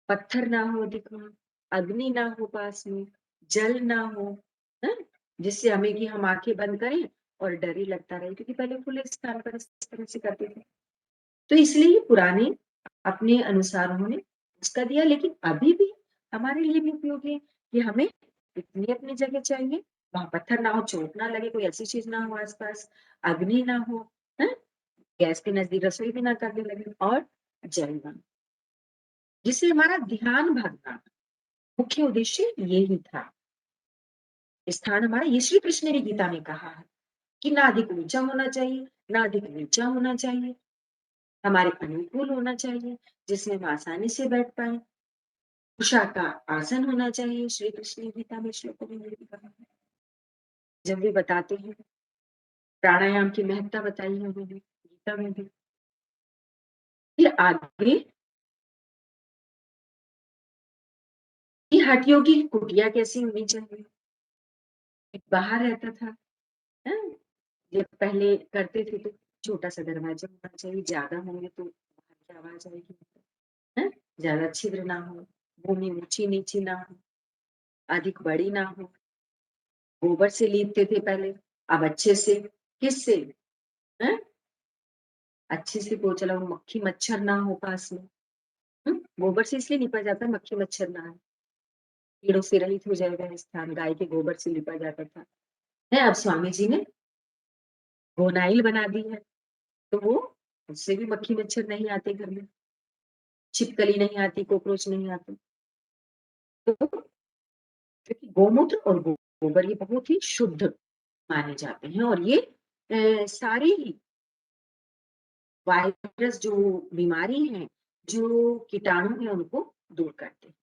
पत्थर ना हो अधिक वहां, अग्नि ना हो पास में, जल ना हो, है? जिससे हमें कि हम आंखें बंद करें और डर ही लगता रहे, क्योंकि पहले खुले स्थान पर इस तरह से करते थे। तो इसलिए पुराने अपने अनुसार उन्होंने उसका दिया, लेकिन अभी भी हमारे लिए भी उपयोगी है कि हमें इतनी अपनी जगह चाहिए, वहां पत्थर ना हो, चोट ना लगे, कोई ऐसी चीज ना हो आसपास, अग्नि ना हो, है? गैस के नजदीक रसोई भी ना करने लगे, और जल ना, जिससे हमारा ध्यान भटका। मुख्य उद्देश्य यही था। स्थान हमारा, ये श्री कृष्ण ने भी गीता में कहा है कि ना अधिक ऊंचा होना चाहिए, ना अधिक नीचा होना चाहिए, हमारे अनुकूल होना चाहिए, जिसमें हम आसानी से बैठ पाए। उषा का आसन होना चाहिए, श्री कृष्ण ने गीता में श्लोकों में ये भी कहा है। जब भी बताते हैं, प्राणायाम की महत्ता बताई है उन्होंने गीता में भी। फिर आगे कि हठियों की कुटिया कैसी होनी चाहिए। एक बाहर रहता था, है? जब पहले करते थे तो छोटा सा दरवाजा होना चाहिए, ज्यादा होंगे तो बाहर की आवाज आएगी, है? ज्यादा छिद्र ना हो, भूमि ऊंची नीची ना हो, अधिक बड़ी ना हो। गोबर से लीपते थे पहले, अब अच्छे से, किससे, है? अच्छे से पोछा लगाओ, मक्खी मच्छर ना हो पास में। गोबर से इसलिए लिपा जाता है, मक्खी मच्छर ना आए, कीड़ों से रहित हो जाएगा स्थान। गाय के गोबर से लिपा जाता था, है? अब स्वामी जी ने गोनाइल बना दी है, तो वो उससे भी मक्खी मच्छर नहीं आते घर में, छिपकली नहीं आती, कॉकरोच नहीं आते। तो क्योंकि गोमूत्र और गोबर ये बहुत ही शुद्ध माने जाते हैं, और ये सारे ही वायरस, जो बीमारी है, जो कीटाणु है, उनको दूर करते हैं।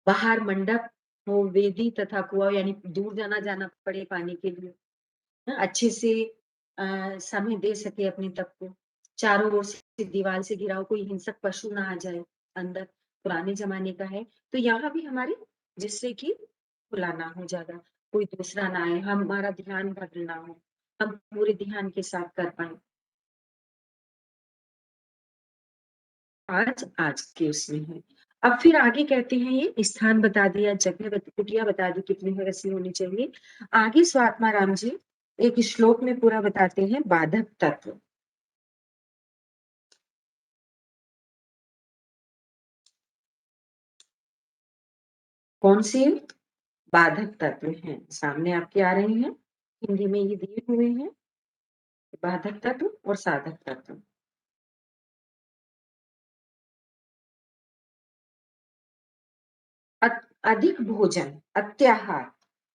बाहर मंडप हो, वेदी तथा कुआं, यानी दूर जाना पड़े पानी के लिए, अच्छे से समय दे सके अपने तक को। चारों ओर से दीवार से घिरा हो, कोई हिंसक पशु ना आ जाए अंदर, पुराने जमाने का है। तो यहाँ भी हमारे, जिससे कि खुला ना हो ज्यादा, कोई दूसरा ना आए, हमारा ध्यान भंग ना हो, हम पूरे ध्यान के साथ कर पाए। आज के उसमें है। अब फिर आगे कहते हैं, ये स्थान बता दिया, जगह कुटिया बता दी कितनी वैसी होनी चाहिए। आगे स्वात्मा राम जी एक श्लोक में पूरा बताते हैं बाधक तत्व। कौन से बाधक तत्व हैं? सामने आपके आ रहे हैं, हिंदी में ये दिए हुए हैं, बाधक तत्व और साधक तत्व। अधिक भोजन, अत्याहार,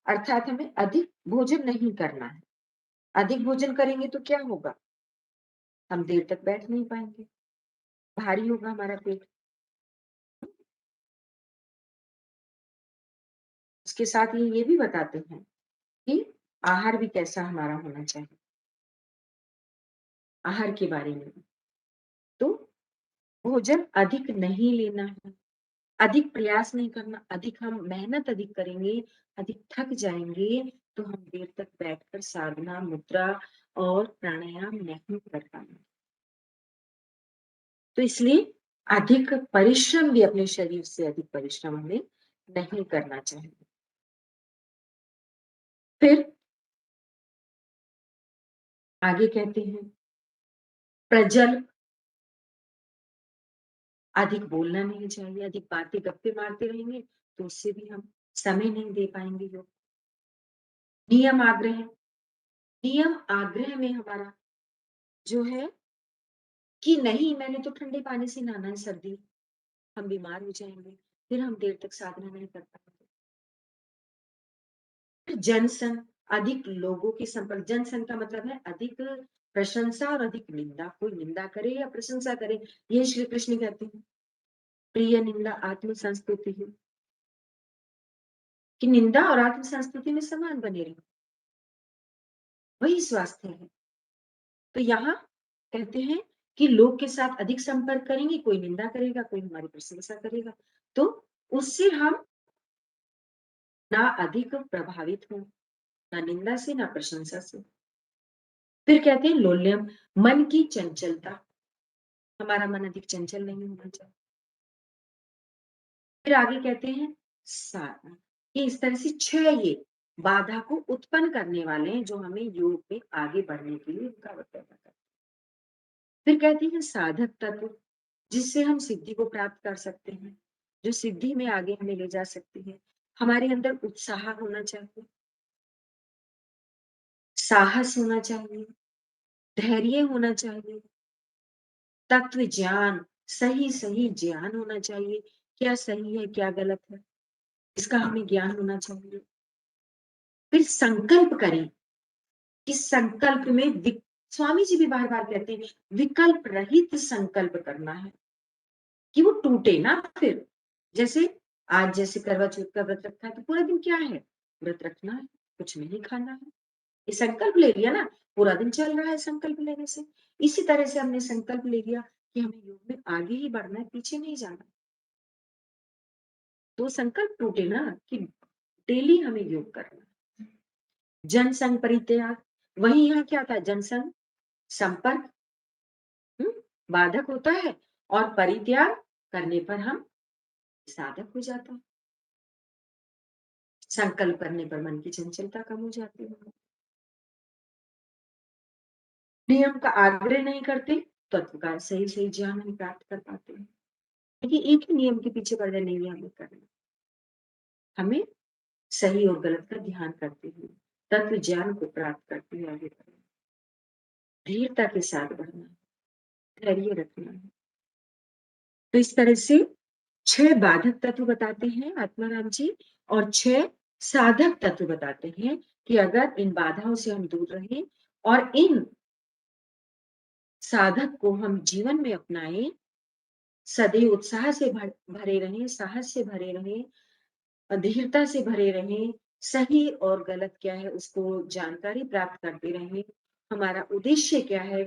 अर्थात हमें अधिक भोजन नहीं करना है। अधिक भोजन करेंगे तो क्या होगा? हम देर तक बैठ नहीं पाएंगे, भारी होगा हमारा पेट। उसके साथ ये भी बताते हैं कि आहार भी कैसा हमारा होना चाहिए, आहार के बारे में। तो भोजन अधिक नहीं लेना है, अधिक प्रयास नहीं करना, अधिक हम मेहनत अधिक करेंगे, अधिक थक जाएंगे, तो हम देर तक बैठकर साधना, मुद्रा और प्राणायाम नहीं कर पाएंगे। तो इसलिए अधिक परिश्रम भी, अपने शरीर से अधिक परिश्रम हमें नहीं करना चाहिए। फिर आगे कहते हैं, प्रजल, अधिक बोलना नहीं चाहिए, अधिक बातें गप्पे मारते रहेंगे तो उससे भी हम समय नहीं दे पाएंगे योग। नियम आग्रह, नियम आग्रह में हमारा जो है कि नहीं मैंने तो ठंडे पानी से नहाना है, सर्दी, हम बीमार हो जाएंगे, फिर हम देर तक साधना नहीं कर पाएंगे। फिर जनसंघ, अधिक लोगों के संपर्क, जनसंघ का मतलब है अधिक प्रशंसा और अधिक निंदा, कोई निंदा करे या प्रशंसा करे, ये श्री कृष्ण कहते हैं। प्रिय निंदा आत्म संस्तुति है, कि निंदा और आत्म संस्तुति में समान बने रहे, वही स्वास्थ्य है। तो यहाँ कहते हैं कि लोग के साथ अधिक संपर्क करेंगे, कोई निंदा करेगा, कोई हमारी प्रशंसा करेगा, तो उससे हम ना अधिक प्रभावित हो, ना निंदा से ना प्रशंसा से। फिर कहते हैं लोल्यम, मन की चंचलता, हमारा मन अधिक चंचल नहीं होना चाहिए। फिर आगे कहते हैं कि इस तरह से 6 ये बाधा को उत्पन्न करने वाले हैं जो हमें योग में आगे बढ़ने के लिए रुकावट पैदा करते हैं। फिर कहते हैं साधक तत्व, जिससे हम सिद्धि को प्राप्त कर सकते हैं, जो सिद्धि में आगे हमें ले जा सकती है। हमारे अंदर उत्साह होना चाहिए, साहस होना चाहिए, धैर्य होना चाहिए, तत्व ज्ञान, सही सही ज्ञान होना चाहिए, क्या सही है क्या गलत है इसका हमें ज्ञान होना चाहिए। फिर संकल्प करें, इस संकल्प में स्वामी जी भी बार बार कहते हैं विकल्प रहित संकल्प करना है, कि वो टूटे ना। फिर जैसे आज जैसे करवा चौथ का व्रत रखा है तो पूरा दिन क्या है, व्रत रखना है, कुछ नहीं खाना है, ये संकल्प ले लिया ना, पूरा दिन चल रहा है संकल्प लेने से। इसी तरह से हमने संकल्प ले लिया कि हमें योग में आगे ही बढ़ना है, पीछे नहीं जाना, तो संकल्प टूटे ना कि डेली हमें योग करना है। जनसंग परित्याग, वही यहाँ क्या था, जनसंग संपर्क बाधक होता है, और परित्याग करने पर हम साधक हो जाता है। संकल्प करने पर मन की चंचलता कम हो जाती है। नियम का आग्रह नहीं करते, तत्व का सही सही ज्ञान हम प्राप्त कर पाते हैं, क्योंकि एक ही नियम के पीछे पड़ नहीं है हमें करना, हमें सही और गलत का ध्यान करते हुए तत्व ज्ञान को प्राप्त करते हुए आगे बढ़ना, धीरता के साथ बढ़ना, धैर्य रखना है। तो इस तरह से 6 बाधक तत्व बताते हैं आत्माराम जी, और 6 साधक तत्व बताते हैं कि अगर इन बाधाओं से हम दूर रहें और इन साधक को हम जीवन में अपनाएं, सदैव उत्साह से भरे रहें, साहस से भरे रहें, धीरता से भरे रहें, सही और गलत क्या है उसको जानकारी प्राप्त करते रहें। हमारा उद्देश्य क्या है,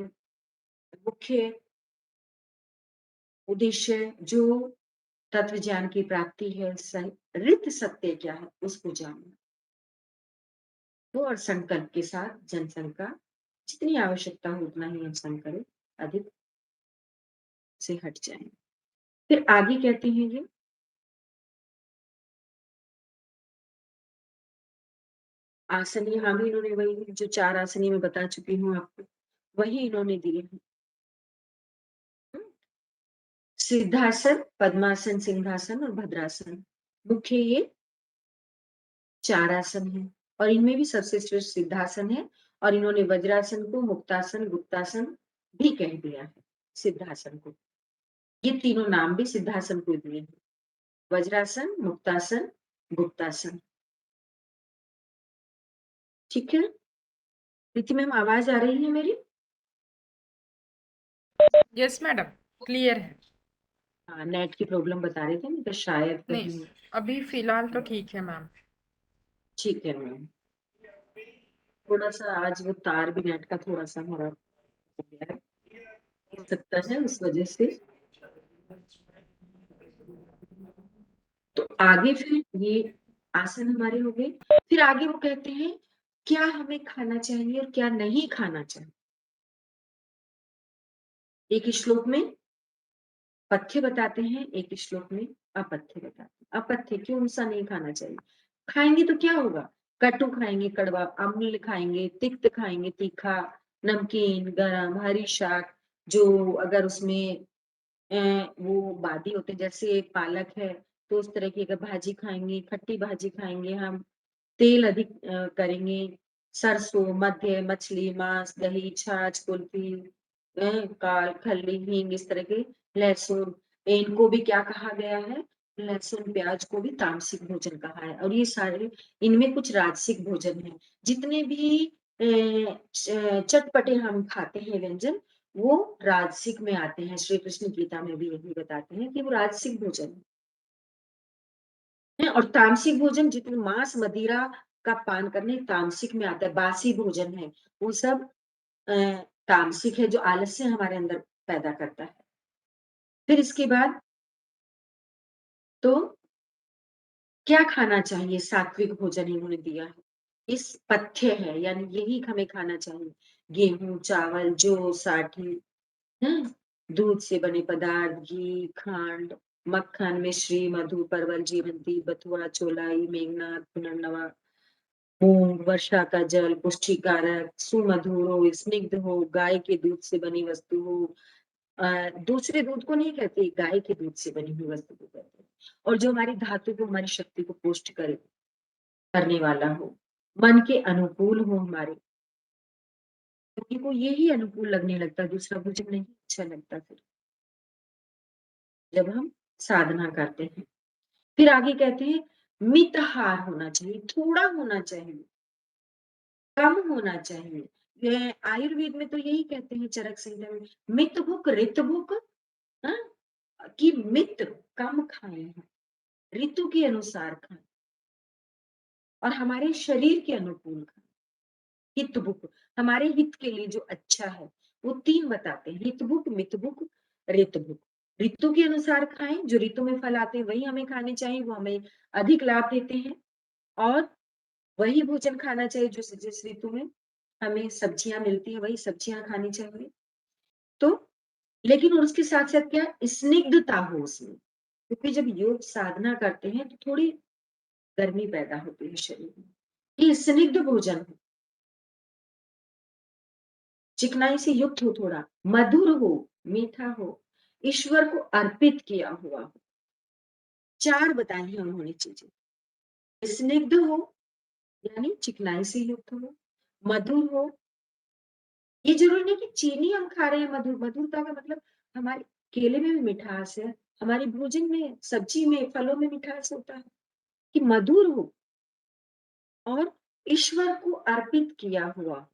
मुख्य उद्देश्य जो तत्व ज्ञान की प्राप्ति है, रित सत्य क्या है उसको जानना, तो और संकल्प के साथ जनसंघ का जितनी आवश्यकता हो उतना ही हम संग करें, अधिक से हट जाए। फिर आगे कहते हैं ये आसन, यहाँ भी इन्होंने वही जो 4 आसनी में बता चुकी हूँ आपको, वही इन्होंने दिए हैं। सिद्धासन, पद्मासन, सिंहासन और भद्रासन, मुख्य ये 4 आसन है, और इनमें भी सबसे श्रेष्ठ सिद्धासन है, और इन्होंने वज्रासन को मुक्तासन, गुप्तासन भी कह दिया है। सिद्धासन को, ये तीनों नाम भी सिद्धासन को दिए हैं, वज्रासन, मुक्तासन, गुप्तासन। ठीक है, प्रीति मैम आवाज आ रही है मेरी? यस मैडम, क्लियर है। हाँ, नेट की प्रॉब्लम बता रहे थे ना, तो शायद नहीं, कहीं। अभी फिलहाल तो ठीक है मैम। ठीक है मैम, थोड़ा सा आज वो तार भी नेट का थोड़ा सा हमारा हो गया है, हो सकता है उस वजह से। तो आगे फिर ये आसन हमारे हो गए, फिर आगे वो कहते हैं क्या हमें खाना चाहिए और क्या नहीं खाना चाहिए। एक श्लोक में पथ्य बताते हैं, एक श्लोक में अपथ्य बताते हैं। अपथ्य क्यों सा नहीं खाना चाहिए, खाएंगे तो क्या होगा, कटु खाएंगे कड़वा, अम्ल खाएंगे, तिक्त खाएंगे तीखा, नमकीन, गरम, हरी शाक, जो अगर उसमें वो बादी होते हैं, जैसे पालक है तो उस तरह की अगर भाजी खाएंगे, खट्टी भाजी खाएंगे हम, तेल अधिक करेंगे, सरसों, मध्य, मछली, मांस, दही, छाछ, कुल्फी, काल, खल्ली, हींग, इस तरह के, लहसुन, इनको भी क्या कहा गया है? लहसुन, प्याज को भी तामसिक भोजन कहा है। और ये सारे, इनमें कुछ राजसिक भोजन है। जितने भी चटपटे हम खाते हैं व्यंजन, वो राजसिक में आते हैं। श्री कृष्ण गीता में भी यही बताते हैं कि वो राजसिक भोजन है। और तामसिक भोजन, जितने मांस मदिरा का पान करने, तामसिक में आता है। बासी भोजन है, वो सब अ, तामसिक है, जो आलस्य हमारे अंदर पैदा करता है। फिर इसके बाद तो क्या खाना चाहिए? सात्विक भोजन इन्होंने दिया है। इस पथ्य है, यानी यही हमें खाना चाहिए। गेहूं, चावल, जौ, साठी, हाँ? दूध से बने पदार्थ, घी, खांड, मक्खन, मिश्री, मधु, परवल, जीवंती, बथुआ, चोलाई, मेघनाथ, पुनर्नवा, मूंग, वर्षा का जल, पुष्टिकारक, सुमधुर हो, स्निग्ध हो, गाय के दूध से बनी वस्तु हो। दूसरे दूध को नहीं कहते, गाय के दूध से बनी हुई वस्तु को कहते हैं। और जो हमारी धातु को, हमारी शक्ति को पुष्ट करे, करने वाला हो, मन के अनुकूल हो हमारे, क्योंकि को यही अनुकूल लगने लगता है, दूसरा भोजन नहीं अच्छा लगता फिर, जब हम साधना करते हैं। फिर आगे कहते हैं मितहार होना चाहिए, थोड़ा होना चाहिए, कम होना चाहिए। ये आयुर्वेद में तो यही कहते हैं, चरक संहिता में, मित भुक ऋत भुक, हाँ? कि मित कम खाएं हम, ऋतु के अनुसार खाएं, और हमारे शरीर के अनुकूल खाएं। हित भुक, हमारे हित के लिए जो अच्छा है, वो तीन बताते हैं, हित भुक, मित भुक, ऋत भुक। ऋतु के अनुसार खाएं, जो ऋतु में फल आते हैं वही हमें खाने चाहिए, वो हमें अधिक लाभ देते हैं। और वही भोजन खाना चाहिए जो जिस ऋतु में हमें सब्जियां मिलती है, वही सब्जियां खानी चाहिए। तो लेकिन उसके साथ साथ क्या, स्निग्धता हो उसमें, क्योंकि जब योग साधना करते हैं तो थोड़ी गर्मी पैदा होती है शरीर में। ये स्निग्ध भोजन हो, चिकनाई से युक्त हो, थोड़ा मधुर हो, मीठा हो, ईश्वर को अर्पित किया हुआ हो। चार बताई हैं उन्होंने चीजें। स्निग्ध हो, यानी चिकनाई से युक्त हो, मधुर हो, ये जरूरी नहीं कि चीनी हम खा रहे हैं, मधुर, मधुरता का मतलब हमारे केले में भी मिठास है, हमारे भोजन में, सब्जी में, फलों में मिठास होता है, कि मधुर हो और ईश्वर को अर्पित किया हुआ।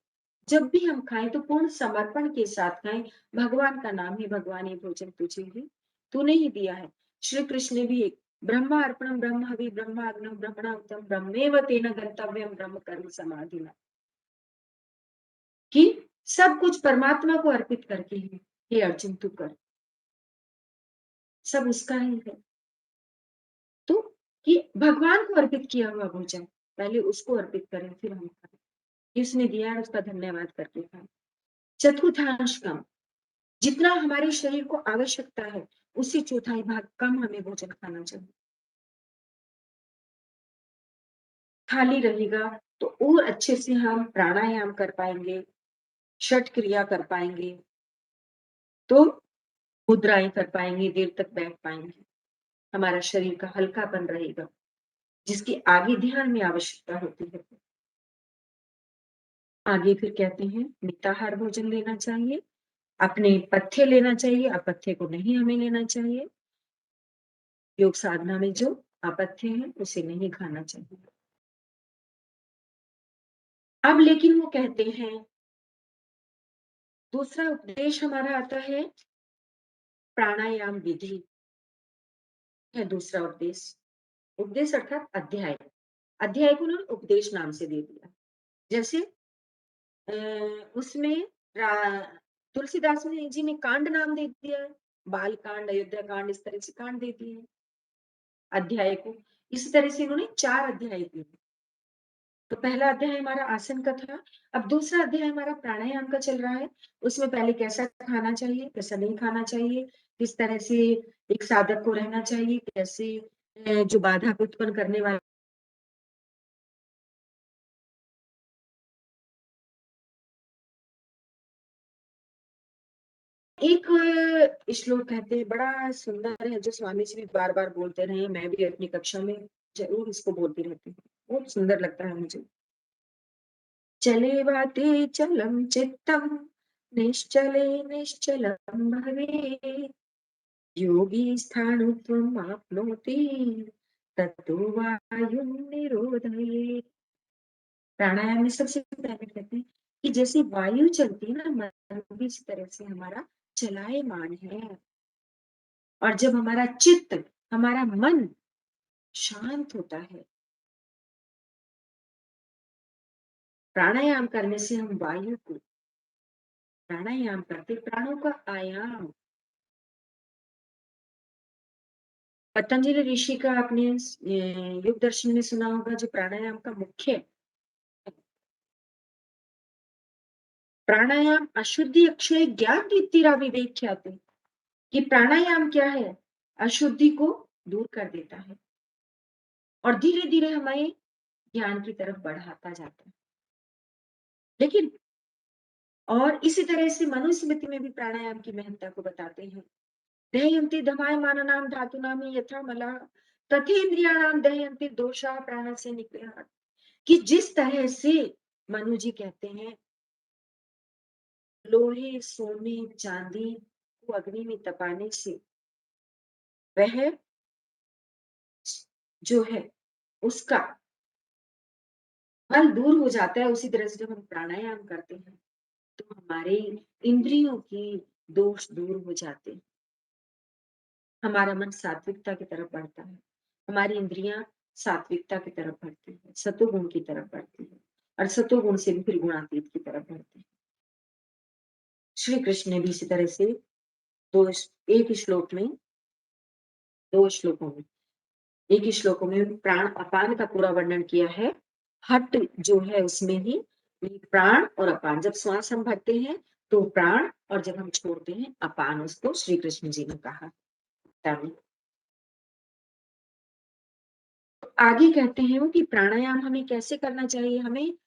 जब भी हम खाएं तो पूर्ण समर्पण के साथ खाएं। भगवान का नाम ही, भगवान ये भोजन तुझे ही, तूने ही दिया है। श्री कृष्ण ने भी एक, ब्रह्मा अर्पणम ब्रह्म हवि ब्रह्माग्नम ब्रह्मणाहुतम ब्रह्मेव तेन गंतव्यम ब्रह्म कर्म समाधिना, कि सब कुछ परमात्मा को अर्पित करके ही, हे अर्जुन तू कर, सब उसका ही है। तो कि भगवान को अर्पित किया हुआ भोजन, पहले उसको अर्पित करें, फिर हम खाएं। जिसने दिया है उसका धन्यवाद करके खाएं। चतुर्थांश कम, जितना हमारे शरीर को आवश्यकता है, उससे चौथाई भाग कम हमें भोजन खाना चाहिए। खाली रहेगा तो और अच्छे से हम प्राणायाम कर पाएंगे, षट क्रिया कर पाएंगे, तो मुद्राएं कर पाएंगे, देर तक बैठ पाएंगे, हमारा शरीर का हल्कापन रहेगा, जिसकी आगे ध्यान में आवश्यकता होती है। आगे फिर कहते हैं मिताहार भोजन लेना चाहिए, अपने पथ्य लेना चाहिए, अपथ्य को नहीं हमें लेना चाहिए। योग साधना में जो अपथ्य है उसे नहीं खाना चाहिए। अब लेकिन वो कहते हैं, दूसरा उपदेश हमारा आता है प्राणायाम विधि, है दूसरा उपदेश। उपदेश अर्थात अध्याय, अध्याय को उन्होंने उपदेश नाम से दे दिया। जैसे उसमें तुलसीदास जी ने कांड नाम दे दिया है, बाल कांड, अयोध्या कांड, इस तरह से कांड दे दिए हैं अध्याय को। इसी तरह से इन्होंने चार अध्याय दिए। तो पहला अध्याय हमारा आसन का था, अब दूसरा अध्याय हमारा प्राणायाम का चल रहा है। उसमें पहले कैसा खाना चाहिए, कैसा नहीं खाना चाहिए, किस तरह से एक साधक को रहना चाहिए, कैसे जो बाधा को उत्पन्न करने वाले, एक श्लोक कहते हैं, बड़ा सुंदर है, जो स्वामी जी भी बार बार बोलते रहे, मैं भी अपनी कक्षा में जरूर इसको बोलती रहती हूँ, बहुत सुंदर लगता है मुझे। चले वाते चलम चित्तम निश्चले निश्चलं भवेत् योगी स्थाणुत्वम् आप्नोति ततो वायुं निरोधयेत्। प्राणायाम में सबसे पहले कहते हैं कि जैसे वायु चलती है ना, मन भी इस तरह से हमारा चलायमान है। और जब हमारा चित्त, हमारा मन शांत होता है, प्राणायाम करने से हम वायु को प्राणायाम करते, प्राणों का आयाम। पतंजलि ऋषि का आपने योग दर्शन में सुना होगा, जो प्राणायाम का मुख्य प्राणायाम अशुद्धि अक्षय ज्ञान दीप्तिरा विवेक ख्याति, कि प्राणायाम क्या है, अशुद्धि को दूर कर देता है और धीरे धीरे हमें ज्ञान की तरफ बढ़ाता जाता है। लेकिन और इसी तरह से मनुस्मृति में भी प्राणायाम की महत्ता को बताते हैं। दह्यन्ति दमायमानानां धातूनां यथा मलः तथेन्द्रियाणां दह्यन्ति दोषाः प्राणस्य निग्रहात्, कि जिस तरह से मनु जी कहते हैं लोहे सोने चांदी को अग्नि में तपाने से वह जो है उसका मल दूर हो जाता है। उसी तरह से जब हम प्राणायाम करते हैं तो हमारे इंद्रियों की दोष दूर हो जाते हैं, हमारा मन सात्विकता की तरफ बढ़ता है, हमारी इंद्रियां सात्विकता की तरफ बढ़ती है, सतोगुण की तरफ बढ़ती है और सतोगुण से भी फिर गुणातीत की तरफ बढ़ती है। श्री कृष्ण ने भी इसी तरह से दो एक श्लोक में दो श्लोकों में एक ही श्लोकों में प्राण अपान का पूरा वर्णन किया है। हट जो है उसमें ही प्राण और अपान, जब श्वास हम भरते हैं तो प्राण, और जब हम छोड़ते हैं अपान, उसको श्री कृष्ण जी ने कहा। आगे कहते हैं वो कि प्राणायाम हमें कैसे करना चाहिए, हमें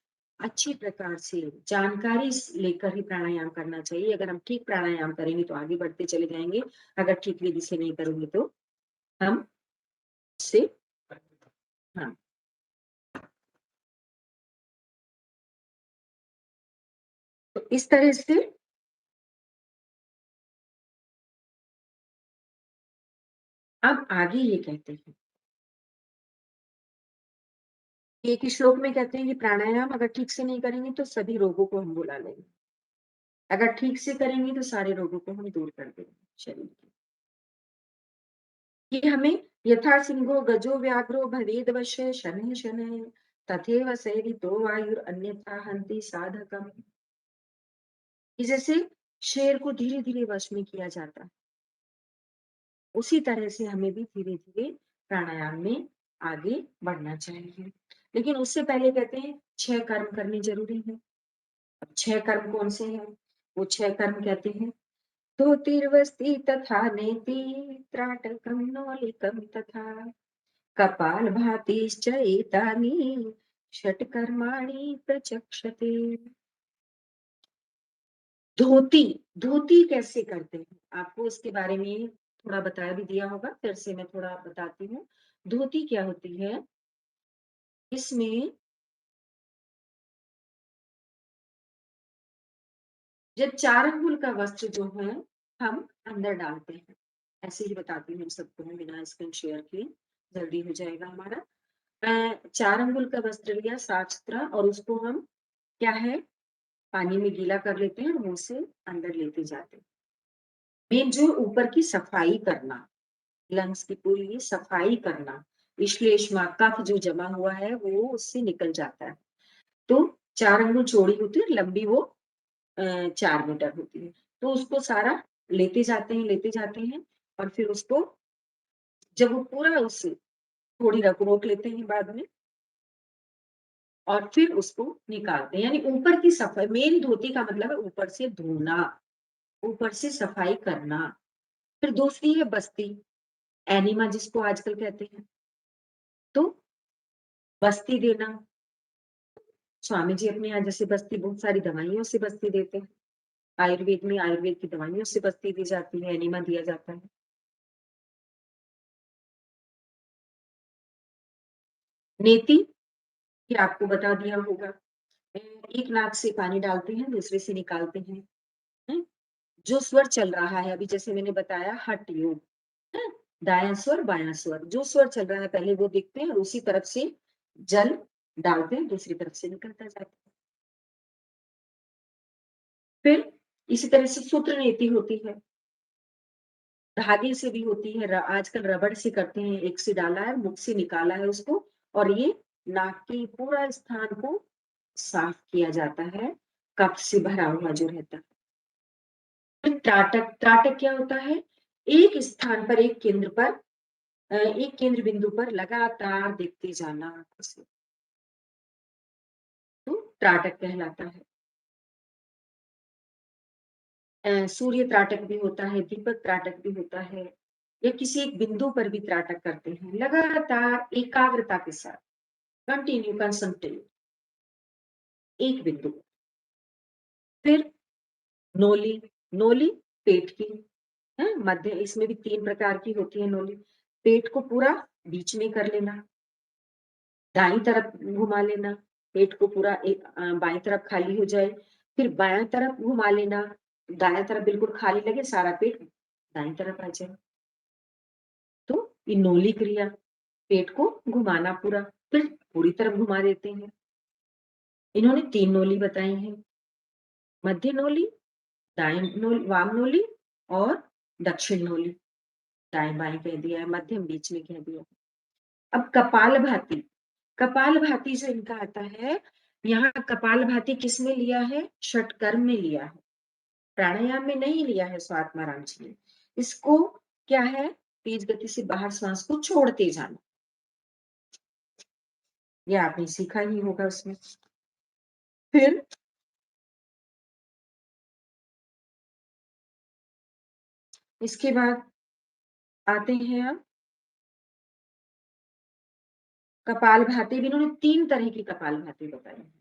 अच्छी प्रकार से जानकारी लेकर ही प्राणायाम करना चाहिए। अगर हम ठीक प्राणायाम करेंगे तो आगे बढ़ते चले जाएंगे, अगर ठीक विधि से नहीं करेंगे तो हम से हाँ। तो इस तरह से अब आगे ये कहते हैं, एक ही श्लोक में कहते हैं कि प्राणायाम अगर ठीक से नहीं करेंगे तो सभी रोगों को हम बुला लेंगे, अगर ठीक से करेंगे तो सारे रोगों को हम दूर कर देंगे शरीर के। कि हमें यथा सिंहो गजो व्याघ्रो भवेद वश्य शनैः शनैः तथैव सेवितो वायुर अन्यथा हन्ति साधकम्, कि जैसे शेर को धीरे धीरे वश में किया जाता है, उसी तरह से हमें भी धीरे धीरे प्राणायाम में आगे बढ़ना चाहिए। लेकिन उससे पहले कहते हैं 6 कर्म करने जरूरी है। अब 6 कर्म कौन से हैं? वो 6 कर्म कहते हैं, धोतिर्वस्ति तथा नेति त्राटकं नौलिकं तथा कपालभातिश्च एतानि षट्कर्माणि प्रचक्षते। धोती, धोती कैसे करते हैं? आपको इसके बारे में थोड़ा बताया भी दिया होगा, फिर से मैं थोड़ा बताती हूँ। धोती क्या होती है? इसमें जब 4 अंगुल का वस्त्र जो है हम अंदर डालते हैं, ऐसे ही बताती हूँ सबको मैं बिना स्क्रीन शेयर किए, जल्दी हो जाएगा हमारा। 4 अंगुल का वस्त्र लिया साफ-सुथरा और उसको हम क्या है, पानी में गीला कर लेते हैं और मुँह से अंदर लेते जाते हैं। मेन जो ऊपर की सफाई करना, लंग्स की पूरी सफाई करना, श्लेष्मा कफ जो जमा हुआ है वो उससे निकल जाता है। तो 4 अंगुल चौड़ी होती है, लंबी वो 4 मीटर होती है। तो उसको सारा लेते जाते हैं और फिर उसको जब वो पूरा उससे थोड़ी रोक लेते हैं बाद में और फिर उसको निकालते हैं। यानी ऊपर की सफाई, मेन धोती का मतलब है ऊपर से धोना, ऊपर से सफाई करना। फिर दूसरी है बस्ती, एनिमा जिसको आजकल कहते हैं। तो बस्ती देना, स्वामी जी अपने यहाँ जैसे बस्ती बहुत सारी दवाइयों से बस्ती देते हैं। आयुर्वेद में आयुर्वेद की दवाइयों से बस्ती दी जाती है, एनिमा दिया जाता है। नेति, ये आपको बता दिया होगा। एक नाक से पानी डालते हैं, दूसरे से निकालते हैं। हैं? जो स्वर चल रहा है, अभी जैसे मैंने बताया हठ योग, है? दायां स्वर बायां स्वर, जो स्वर चल रहा है पहले वो देखते हैं और उसी तरफ से जल डालते हैं, दूसरी तरफ से निकलता जाता है। फिर इसी तरह से सूत्र नीति होती है, धागे से भी होती है, आजकल रबड़ से करते हैं, एक से डाला है, मुख से निकाला है उसको, और ये नाक के पूरा स्थान को साफ किया जाता है, कफ से भरा हुआ जो रहता है। फिर त्राटक, त्राटक क्या होता है? एक स्थान पर, एक केंद्र पर, एक केंद्र बिंदु पर लगातार देखते जाना आंखों से, तो त्राटक कहलाता है। सूर्य त्राटक भी होता है, दीपक त्राटक भी होता है, या किसी एक बिंदु पर भी त्राटक करते हैं, लगातार एकाग्रता के साथ, कंटिन्यू कंसंट्रेट, एक बिंदु। फिर नोली, नोली पेट की है, मध्य, इसमें भी 3 प्रकार की होती है नोली। पेट को पूरा बीच में कर लेना, दाईं तरफ घुमा लेना, पेट को पूरा बाईं तरफ खाली हो जाए, फिर बायां तरफ घुमा लेना, दायां तरफ बिल्कुल खाली लगे, सारा पेट दाईं तरफ आ जाए। तो ये नोली क्रिया, पेट को घुमाना पूरा, फिर पूरी तरफ घुमा देते हैं। इन्होंने 3 नोली बताई हैं, मध्य नोली, वाम नोली और दक्षिण नोली। दाएं बाएं कह दिया है, मध्यम बीच में कह दिया। अब कपालभाति, कपालभाति जो इनका आता है, यहाँ कपालभाति किस में लिया है? षटकर्म में लिया है, प्राणायाम में नहीं लिया है स्वात्माराम जी ने। इसको क्या है? तेज गति से बाहर श्वास को छोड़ते जाना, ये आपने सीखा ही होगा उसमें। फिर इसके बाद आते हैं अब कपालभाति भी, इन्होंने 3 तरह की कपालभाति बताई है।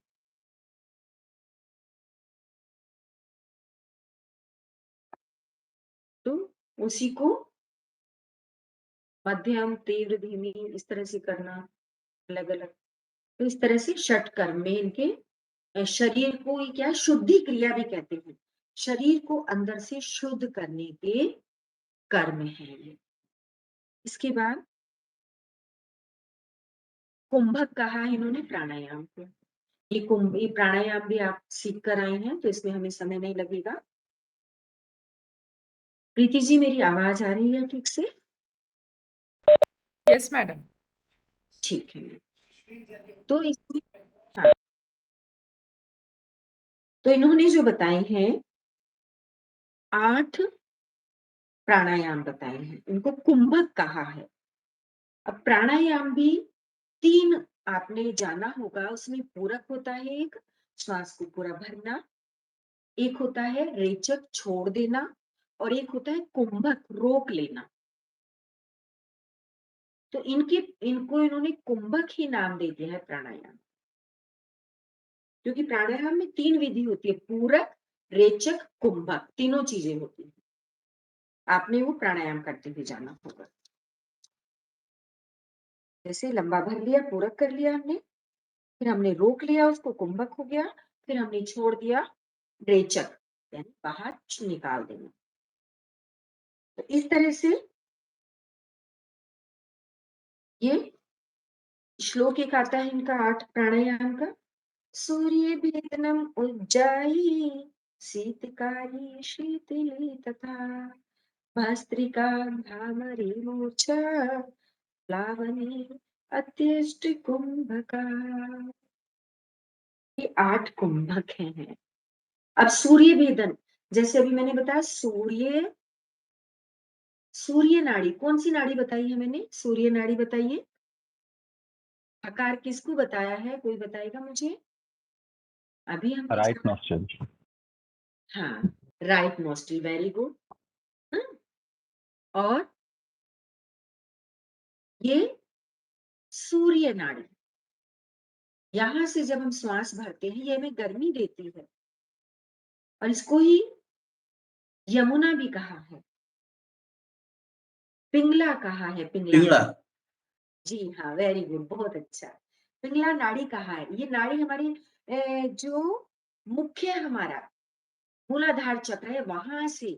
तो उसी को मध्यम, तीव्र, धीमी, इस तरह से करना, अलग अलग। तो इस तरह से षटकर्म में इनके शरीर को, ये क्या शुद्धि क्रिया भी कहते हैं, शरीर को अंदर से शुद्ध करने के कर्म है ये। इसके बाद कुंभक कहा है इन्होंने प्राणायाम को। ये प्राणायाम भी आप सीख कर आए हैं, तो इसमें हमें समय नहीं लगेगा। प्रीति जी, मेरी आवाज आ रही है ठीक से? Yes, madam. ठीक है। तो इसमें, हाँ, तो इन्होंने जो बताए हैं 8 प्राणायाम बताए हैं, इनको कुंभक कहा है। अब प्राणायाम भी 3 आपने जाना होगा, उसमें पूरक होता है एक, श्वास को पूरा भरना, एक होता है रेचक छोड़ देना, और एक होता है कुंभक रोक लेना। तो इनको इन्होंने कुंभक ही नाम दे दिया है प्राणायाम, क्योंकि प्राणायाम में 3 विधि होती है, पूरक, रेचक, कुंभक, तीनों चीजें होती है। आपने वो प्राणायाम करते हुए जाना होगा। जैसे लंबा भर लिया, पूरक कर लिया हमने, फिर हमने रोक लिया उसको, कुंभक हो गया, फिर हमने छोड़ दिया, रेचक, यानी बाहर निकाल देना। तो इस तरह से ये श्लोक एक आता है इनका 8 प्राणायाम का। सूर्य भेदनम उज्जाई, शीतकारी शीतली तथा, भस्त्रिका भ्रामरी मूर्छा, प्लावनी अत्यष्ट कुंभका। ये 8 कुंभक हैं। अब सूर्य भेदन, जैसे अभी मैंने बताया, सूर्य नाड़ी, कौन सी नाड़ी बताई है मैंने? सूर्य नाड़ी बताइए। आकार किसको बताया है, कोई बताएगा मुझे? अभी हमने राइट जाना, नॉस्ट्रल। हाँ, राइट नोस्ट्रिल, वेरी गुड। और ये सूर्य नाड़ी, यहां से जब हम श्वास भरते हैं, ये हमें गर्मी देती है, और इसको ही यमुना भी कहा है, पिंगला कहा है, पिंगला पिंगला। नाड़ी। जी हाँ, वेरी गुड, बहुत अच्छा। पिंगला नाड़ी कहा है, ये नाड़ी हमारी जो मुख्य हमारा मूलाधार चक्र है, वहां से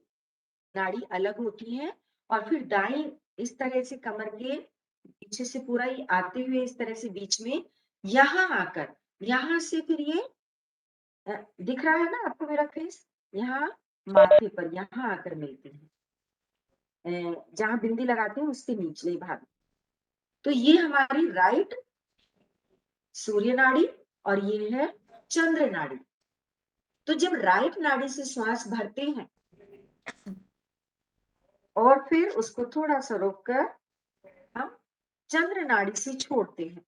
नाड़ी अलग होती है और फिर दाएं इस तरह से कमर के पीछे से पूरा ही आते हुए इस तरह से बीच में यहाँ आकर, यहाँ से फिर ये दिख रहा है ना आपको मेरा फेस, यहाँ माथे पर यहाँ आकर मिलती है, जहां बिंदी लगाते हैं उसके निचले भाग। तो ये हमारी राइट सूर्य नाड़ी और ये है चंद्र नाड़ी। तो जब राइट नाड़ी से श्वास भरते हैं और फिर उसको थोड़ा सा रोककर हम चंद्र नाड़ी से छोड़ते हैं,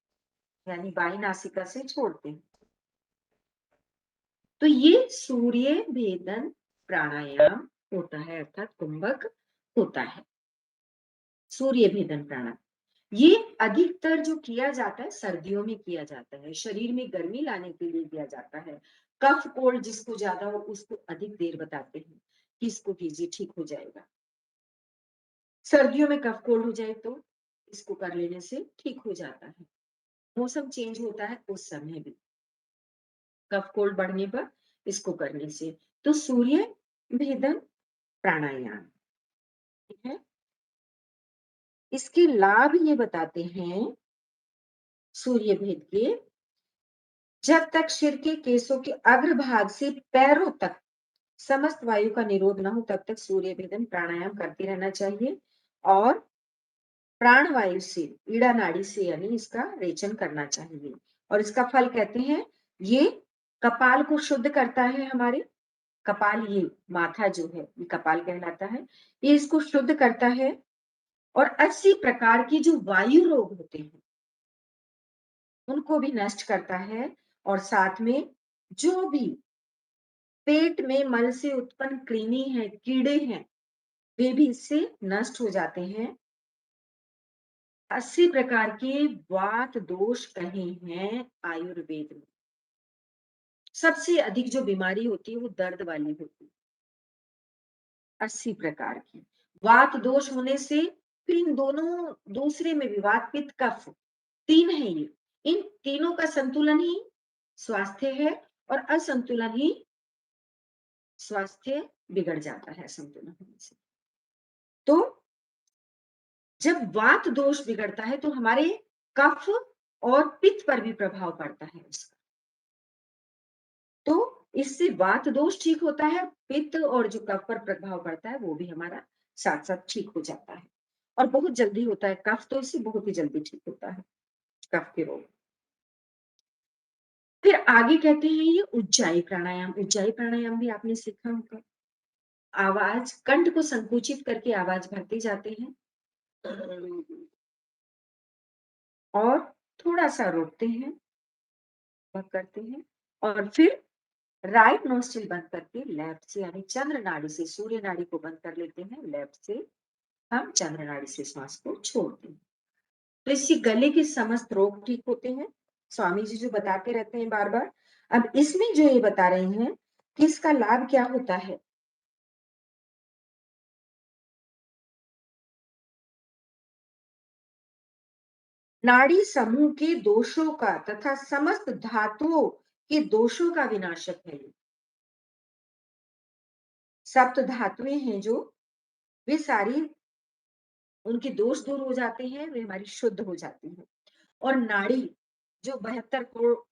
यानी बाई नासिका से छोड़ते हैं, तो ये सूर्य भेदन प्राणायाम होता है, अर्थात कुंभक होता है। सूर्य भेदन प्राणायाम ये अधिकतर जो किया जाता है सर्दियों में किया जाता है, शरीर में गर्मी लाने के लिए किया जाता है। कफ कोल्ड जिसको ज्यादा हो उसको अधिक देर बताते हैं कि इसको कीजिए, ठीक हो जाएगा। सर्दियों में कफ कोल्ड हो जाए तो इसको कर लेने से ठीक हो जाता है। मौसम चेंज होता है उस समय भी कफ कोल्ड बढ़ने पर इसको करने से। तो सूर्य भेदन प्राणायाम, ठीक है। इसके लाभ ये बताते हैं सूर्य भेद के, जब तक सिर के केसों के अग्रभाग से पैरों तक समस्त वायु का निरोध न हो तब तक सूर्य भेदन प्राणायाम करते रहना चाहिए और प्राण वायु से ईड़ा नाड़ी से यानी इसका रेचन करना चाहिए। और इसका फल कहते हैं ये कपाल को शुद्ध करता है, हमारे कपाल, ये माथा जो है ये कपाल कहलाता है, ये इसको शुद्ध करता है और 80 प्रकार की जो वायु रोग होते हैं उनको भी नष्ट करता है। और साथ में जो भी पेट में मल से उत्पन्न कृमि है, कीड़े हैं, वे भी इससे नष्ट हो जाते हैं। 80 प्रकार के वात दोष कहे हैं आयुर्वेद में। सबसे अधिक जो बीमारी होती है वो दर्द वाली होती है, 80 प्रकार की। वात दोष होने से फिर इन दोनों दूसरे में भी वात पित्त कफ तीन है ये, इन तीनों का संतुलन ही स्वास्थ्य है और असंतुलन ही स्वास्थ्य बिगड़ जाता है संतुलन होने से। तो जब वात दोष बिगड़ता है तो हमारे कफ और पित्त पर भी प्रभाव पड़ता है उसका। तो इससे वात दोष ठीक होता है, पित्त और जो कफ पर प्रभाव पड़ता है वो भी हमारा साथ साथ ठीक हो जाता है और बहुत जल्दी होता है। कफ तो इससे बहुत ही जल्दी ठीक होता है, कफ के रोग। फिर आगे कहते हैं ये उज्जाई प्राणायाम। उज्जाई प्राणायाम भी आपने सीखा होगा। आवाज कंठ को संकुचित करके आवाज भरते जाते हैं और थोड़ा सा रोकते हैं, करते हैं और फिर राइट नोस्ट्रिल बंद करके लेफ्ट से यानी चंद्र नाड़ी से सूर्य नाड़ी को बंद कर लेते हैं, लेफ्ट से हम चंद्र नाड़ी से श्वास को छोड़ते हैं। तो इससे गले के समस्त रोग ठीक होते हैं। स्वामी जी जो बताते रहते हैं बार बार। अब इसमें जो ये बता रहे हैं कि इसका लाभ क्या होता है, नाड़ी समूह के दोषों का तथा समस्त धातुओं के दोषों का विनाशक है। सप्त धातुएं हैं जो, वे सारी उनके दोष दूर हो जाते हैं, वे हमारी शुद्ध हो जाती हैं। और नाड़ी जो 72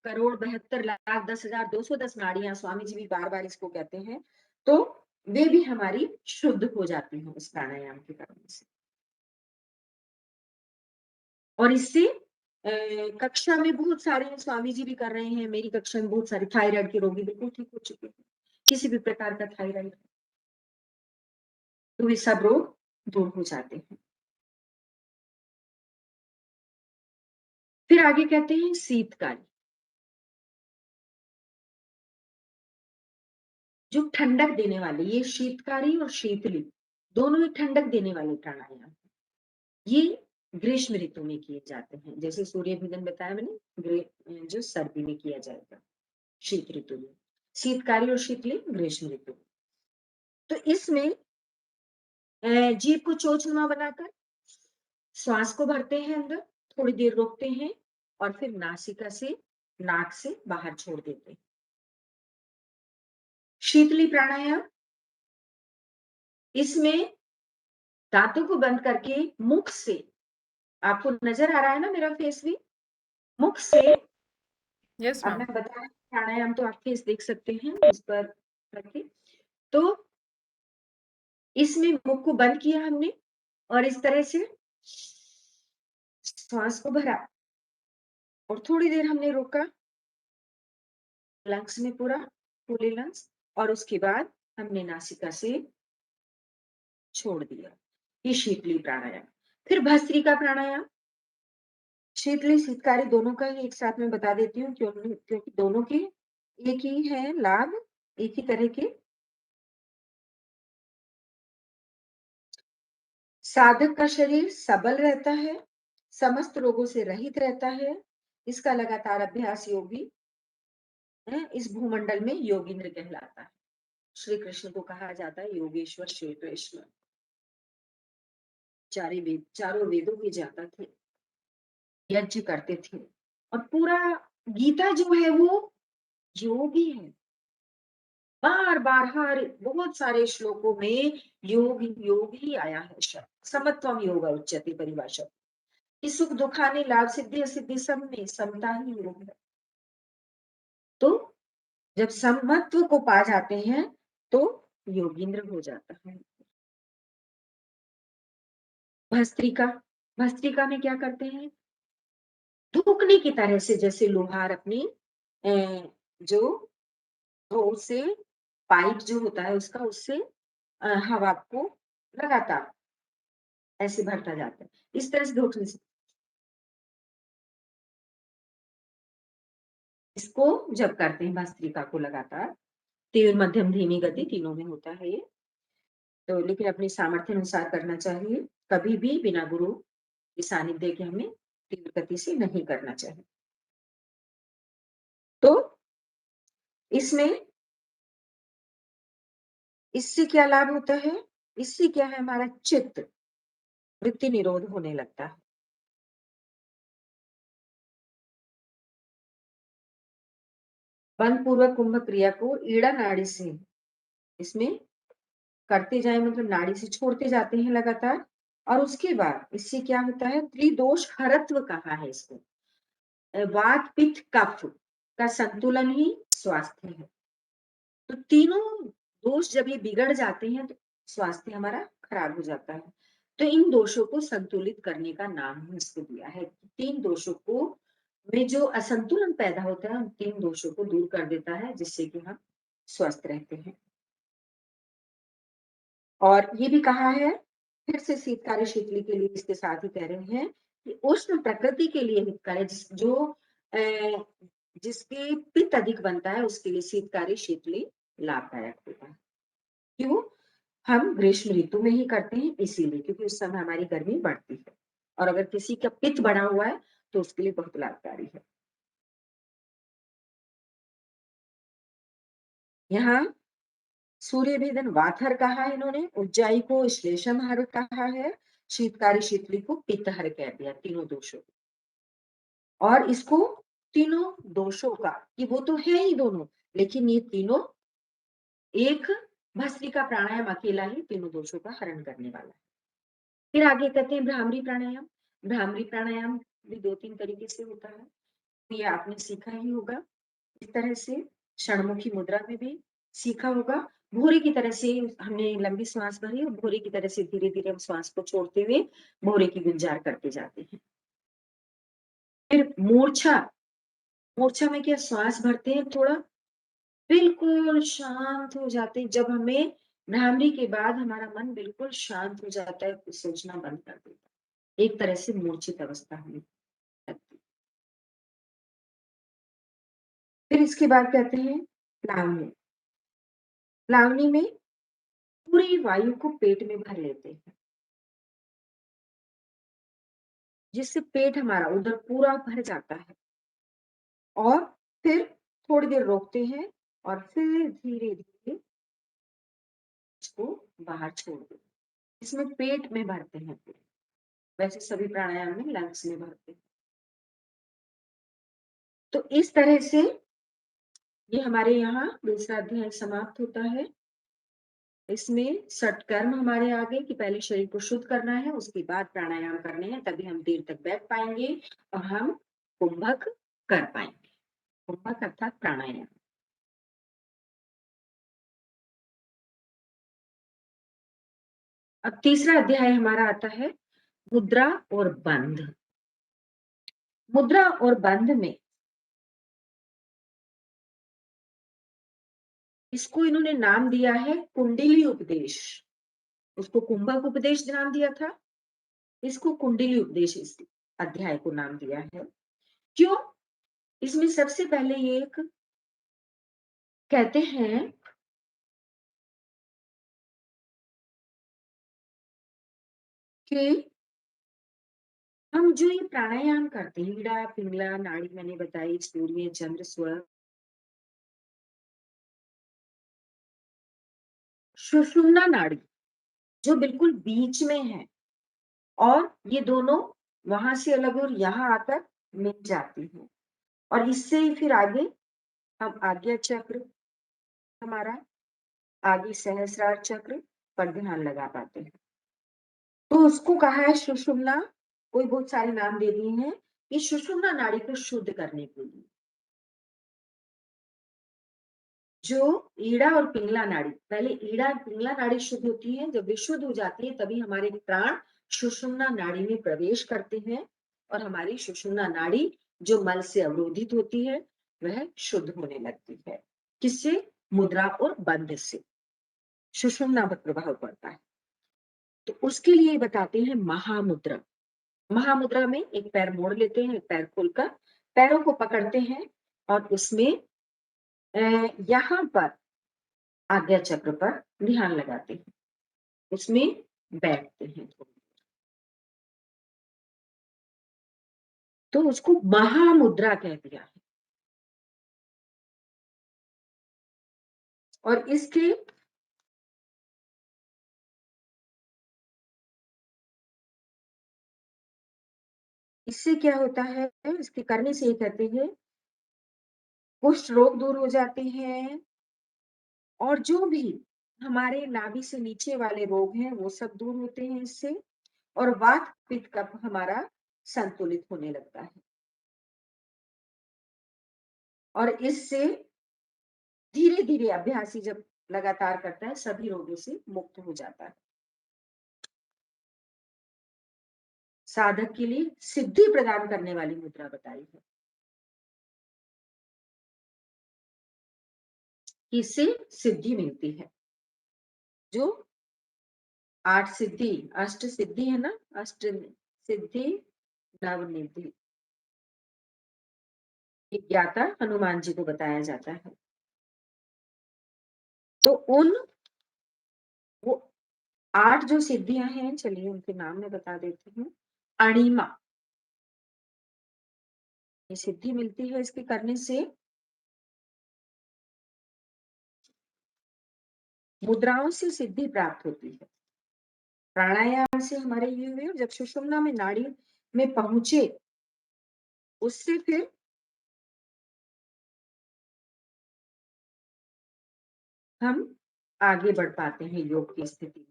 करोड़ 72 लाख 10,210 नाड़ियां, स्वामी जी भी बार बार इसको कहते हैं, तो वे भी हमारी शुद्ध हो जाती हैं उस प्राणायाम के करने से। और इससे कक्षा में बहुत सारे स्वामी जी भी कर रहे हैं, मेरी कक्षा में बहुत सारे थायराइड के रोगी बिल्कुल ठीक हो चुके हैं, किसी भी प्रकार का थायराइड, तो वे सब रोग दूर हो जाते हैं। फिर आगे कहते हैं शीतकाली, जो ठंडक देने वाले, ये शीतकारी और शीतली दोनों ही ठंडक देने वाले प्राणायाम, ये ग्रीष्म ऋतु में किए जाते हैं। जैसे सूर्य भेदन बताया मैंने, जो सर्दी में किया जाएगा, शीत ऋतु में। शीतकारी और शीतली ग्रीष्म ऋतु में। तो इसमें जीभ को चोचनुमा बनाकर श्वास को भरते हैं अंदर, थोड़ी देर रोकते हैं और फिर नासिका से, नाक से बाहर छोड़ देते हैं। शीतली प्राणायाम, इसमें दांतों को बंद करके मुख से, आपको नजर आ रहा है ना मेरा फेस भी, मुख से, Yes, अब ma'am. मैं बता रही हूँ प्राणायाम तो आप फेस देख सकते हैं इस पर रखिए। तो इसमें मुख को बंद किया हमने और इस तरह से श्वास को भरा और थोड़ी देर हमने रोका लंग्स में पूरा, फूले लंग्स, और उसके बाद हमने नासिका से छोड़ दिया। ये शीतली प्राणायाम। फिर भस्त्रिका प्राणायाम, शीतली शीतकारी दोनों का ही एक साथ में बता देती हूँ क्योंकि दोनों के एक ही है लाभ, एक ही तरह के। साधक का शरीर सबल रहता है, समस्त रोगों से रहित रहता है। इसका लगातार अभ्यास योगी इस भूमंडल में योगींद्र कहलाता है। श्री कृष्ण को कहा जाता है योगेश्वर श्वेतेश्वर। चारों वेदों के जाता थे, यज्ञ करते थे, और पूरा गीता जो है वो योग ही है। बार बार हर बहुत सारे श्लोकों में योग योग ही आया है शब्द। समत्वम योग उच्यते परिभाषा, कि सुख दुखाने लाभ सिद्धि असिद्धि सब में समता ही योग है। तो जब समत्व को पा जाते हैं तो योगींद्र हो जाता है। भस्त्रिका, भस्त्रिका में क्या करते हैं, धूकने की तरह से, जैसे लोहार अपनी जो उससे पाइप जो होता है उसका, उससे हवा को लगातार ऐसे भरता जाता है, इस तरह से धूकने से। इसको जब करते हैं भस्त्रिका को लगातार, तीव्र मध्यम धीमी गति तीनों में होता है ये, तो लेकिन अपनी सामर्थ्य अनुसार करना चाहिए, कभी भी बिना गुरु के सानिध्य के हमें तीव्र गति से नहीं करना चाहिए। तो इसमें इससे क्या लाभ होता है, इससे क्या है, हमारा चित्त वृत्ति निरोध होने लगता है। बंद पूर्वक कुंभ क्रिया को ईड़ा नाड़ी से इसमें करते जाए, मतलब नाड़ी से छोड़ते जाते हैं लगातार, और उसके बाद इससे क्या होता है, त्रिदोष हरत्व कहा है इसको। वात पित्त कफ का संतुलन ही स्वास्थ्य है। तो तीनों दोष जब ये बिगड़ जाते हैं तो स्वास्थ्य हमारा खराब हो जाता है। तो इन दोषों को संतुलित करने का नाम ही इसको दिया है। तीन दोषों को में जो असंतुलन पैदा होता है, उन तीन दोषों को दूर कर देता है, जिससे कि हम स्वस्थ रहते हैं। और ये भी कहा है, फिर से शीतकारी शीतली के लिए इसके साथ ही कह रहे हैं कि उष्ण प्रकृति के लिए हितकारी, जिसके पित्त अधिक बनता है उसके लिए शीतकारी शीतली लाभदायक होता है। क्यों? हम ग्रीष्म ऋतु में ही करते हैं इसीलिए, क्योंकि उस समय हमारी गर्मी बढ़ती है, और अगर किसी का पित्त बढ़ा हुआ है तो उसके लिए बहुत लाभकारी है। यहाँ सूर्य भेदन वाथर कहा है इन्होंने, उज्जाई को श्लेषम हर कहा है, शीतकारी शीतली को पित्तहर कह दिया, तीनों दोषों। और इसको तीनों दोषों का, कि वो तो है ही दोनों, लेकिन ये तीनों एक भस्त्रिका प्राणायाम अकेला ही तीनों दोषों का हरण करने वाला है। फिर आगे कहते हैं भ्रामरी प्राणायाम। भ्रामरी प्राणायाम भी दो तीन तरीके से होता है, ये आपने सीखा ही होगा। इस तरह से षणमुखी मुद्रा में भी सीखा होगा। भूरे की तरह से हमने लंबी श्वास भरी और भूरे की तरह से धीरे धीरे हम श्वास को छोड़ते हुए भूरे की गुंजार करते जाते हैं। फिर मूर्छा, मूर्छा में क्या श्वास भरते हैं, थोड़ा बिल्कुल शांत हो जाते हैं। जब हमें भ्रामरी के बाद हमारा मन बिल्कुल शांत हो जाता है, तो सोचना बंद कर देता है, एक तरह से मूर्छित अवस्था हमें लगती है। फिर इसके बाद कहते हैं प्लावनी। प्लावनी में पूरी वायु को पेट में भर लेते हैं, जिससे पेट हमारा उधर पूरा भर जाता है, और फिर थोड़ी देर रोकते हैं और फिर धीरे धीरे इसको बाहर छोड़ देते हैं। इसमें पेट में भरते हैं पूरे, वैसे सभी प्राणायाम में लंग्स में भरते हैं। तो इस तरह से ये हमारे यहाँ दूसरा अध्याय समाप्त होता है। इसमें सटकर्म हमारे आगे कि पहले शरीर को शुद्ध करना है, उसके बाद प्राणायाम करने हैं, तभी हम देर तक बैठ पाएंगे और हम कुंभक कर पाएंगे। कुंभक अर्थात प्राणायाम। अब तीसरा अध्याय हमारा आता है मुद्रा और बंध। मुद्रा और बंध में इसको इन्होंने नाम दिया है कुंडली उपदेश। उसको कुंभक उपदेश नाम दिया था, इसको कुंडली उपदेश इस अध्याय को नाम दिया है। क्यों? इसमें सबसे पहले ये एक कहते हैं कि हम जो ये प्राणायाम करते हैं, ईड़ा पिंगला नाड़ी मैंने बताई, सूर्य चंद्र स्वर, सुषुम्ना नाड़ी जो बिल्कुल बीच में है, और ये दोनों वहां से अलग और यहाँ आकर मिल जाती हैं, और इससे ही फिर आगे हम आज्ञा चक्र, हमारा आगे सहस्रार चक्र पर ध्यान लगा पाते हैं। तो उसको कहा है सुषुम्ना, कोई बहुत सारे नाम दे दिए हैं, ये सुषुम्ना नाड़ी को शुद्ध करने के लिए। जो ईड़ा और पिंगला नाड़ी, पहले ईड़ा और पिंगला नाड़ी शुद्ध होती है, जब वे शुद्ध हो जाती है तभी हमारे प्राण सुषुम्ना नाड़ी में प्रवेश करते हैं, और हमारी सुषुम्ना नाड़ी जो मल से अवरोधित होती है वह शुद्ध होने लगती है। किससे? मुद्रा और बंध से सुषुम्ना पर प्रभाव पड़ता है। तो उसके लिए बताते हैं महामुद्रा। महामुद्रा में एक पैर मोड़ लेते हैं, एक पैर खोलकर पैरों को पकड़ते हैं, और उसमें यहाँ पर आज्ञा चक्र पर ध्यान लगाते हैं, उसमें बैठते हैं। तो उसको महामुद्रा कह दिया है। और इसके इससे क्या होता है, इसके करने से ये कहते हैं कुष्ठ रोग दूर हो जाते हैं, और जो भी हमारे नाभि से नीचे वाले रोग हैं वो सब दूर होते हैं इससे, और वात पित्त कफ हमारा संतुलित होने लगता है, और इससे धीरे धीरे अभ्यासी जब लगातार करता है सभी रोगों से मुक्त हो जाता है। साधक के लिए सिद्धि प्रदान करने वाली मुद्रा बताई है, इससे सिद्धि मिलती है। जो 8 सिद्धि, अष्ट सिद्धि है ना, अष्ट सिद्धि नवनिधि, ज्ञाता हनुमान जी को बताया जाता है। तो उन वो 8 जो सिद्धियां हैं, चलिए उनके नाम मैं बता देती हूँ। अणिमा, ये सिद्धि मिलती है इसके करने से। मुद्राओं से सिद्धि प्राप्त होती है, प्राणायाम से हमारे ये हुए, जब सुषुम्ना में नाड़ी में पहुंचे उससे फिर हम आगे बढ़ पाते हैं योग की स्थिति में,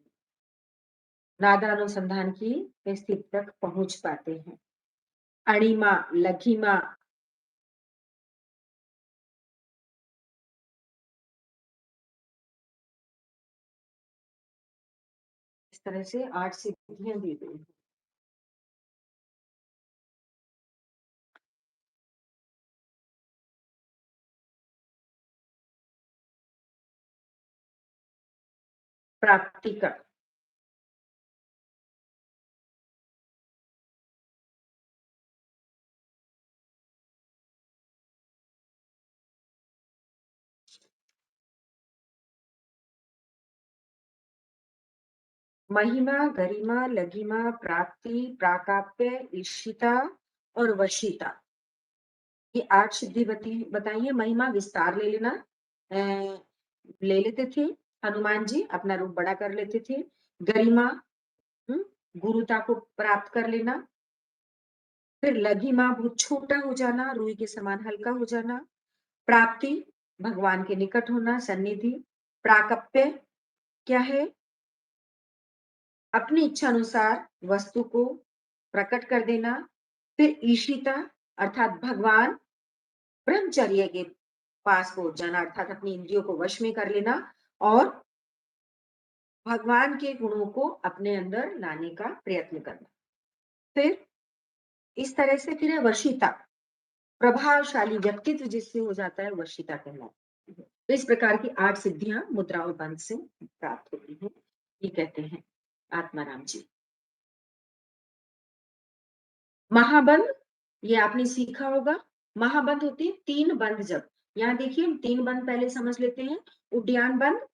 नादानुसंधान की स्थिति तक पहुंच पाते हैं। अणिमा, लघिमा, इस तरह से 8 सिद्धियां दी गई हैं। प्राप्ति का महिमा, गरिमा, लघिमा, प्राप्ति, प्राकाप्य, ईशिता और वशिता, ये 8 सिद्धि बताई है। महिमा विस्तार ले लेना, ले लेते थे हनुमान जी, अपना रूप बड़ा कर लेते थे। गरिमा, गुरुता को प्राप्त कर लेना। फिर लघिमा, बहुत छोटा हो जाना, रुई के समान हल्का हो जाना। प्राप्ति, भगवान के निकट होना, सन्निधि। प्राकप्य क्या है? अपनी इच्छा अनुसार वस्तु को प्रकट कर देना। फिर ईशिता अर्थात भगवान, ब्रह्मचर्य के पास पहुंच जाना अर्थात अपनी इंद्रियों को वश में कर लेना और भगवान के गुणों को अपने अंदर लाने का प्रयत्न करना। फिर इस तरह से फिर है वशीता, प्रभावशाली व्यक्तित्व जिससे हो जाता है वशीता कहलाता है। तो इस प्रकार की 8 सिद्धियां मुद्रा और बंध से प्राप्त होती हैं, ये कहते हैं आत्माराम जी। महाबंध, ये आपने सीखा होगा। महाबंध होते हैं 3 बंध। जब यहाँ देखिए हम 3 बंध पहले समझ लेते हैं। उड्डयन बंध,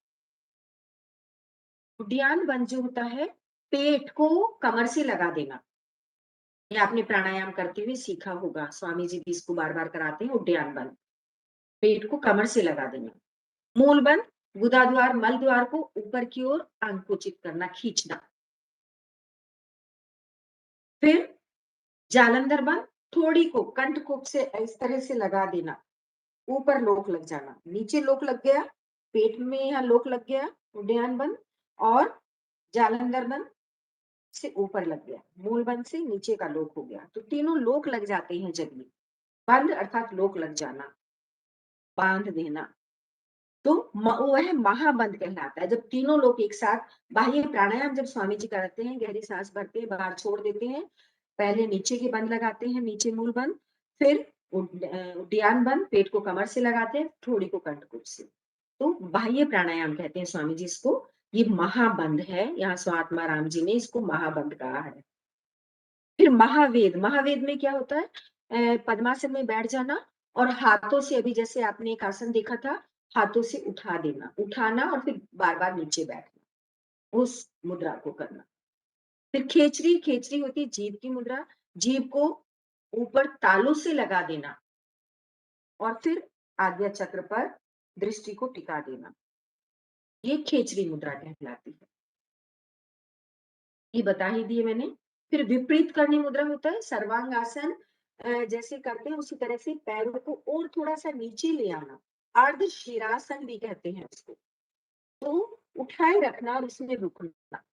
उड्डयन बंध जो होता है पेट को कमर से लगा देना, ये आपने प्राणायाम करते हुए सीखा होगा। स्वामी जी भी इसको बार बार कराते हैं। उड्डयन बंध, पेट को कमर से लगा देना। मूल बंध, गुदाद्वार मल द्वार को ऊपर की ओर अंकुचित करना, खींचना। फिर जालंधर बंध, थोड़ी को कंठकोप से इस तरह से लगा देना, ऊपर लोक लग जाना, नीचे लोक लग गया, पेट में यहाँ लोक लग गया, उड्डयन बंध। और जालंधर बंध से ऊपर लग गया, मूल बंध से नीचे का लोक हो गया। तो तीनों लोक लग जाते हैं जब ये बंध अर्थात लोक लग जाना, बांध देना। तो वह महाबंध कहलाता है। जब तीनों लोग एक साथ, बाह्य प्राणायाम जब स्वामी जी करते हैं, गहरी सांस भरते हैं, बाहर छोड़ देते हैं, पहले नीचे के बंद लगाते हैं, नीचे मूल बंद, फिर उड्डयन बंद, पेट को कमर से लगाते हैं, थोड़ी को कंठकुट से। तो बाह्य प्राणायाम कहते हैं स्वामी जी इसको। ये महाबंध है, यहाँ स्वात्मा राम जी ने इसको महाबंध कहा है। फिर महावेद, महावेद में क्या होता है? पद्मासन में बैठ जाना और हाथों से, अभी जैसे आपने एक आसन देखा था, हाथों से उठा देना, उठाना और फिर बार बार नीचे बैठना, उस मुद्रा को करना। फिर खेचरी, खेचरी होती है जीभ की मुद्रा, जीभ को ऊपर तालू से लगा देना और फिर आज्ञा चक्र पर दृष्टि को टिका देना, ये खेचरी मुद्रा कहलाती है। ये बता ही दिए मैंने। फिर विपरीत करनी मुद्रा होता है, सर्वांग आसन जैसे करते हैं उसी तरह से पैरों को और थोड़ा सा नीचे ले आना, अर्ध शीरासन भी कहते हैं उसको। तो उठाए रखना और उसमें रुकना।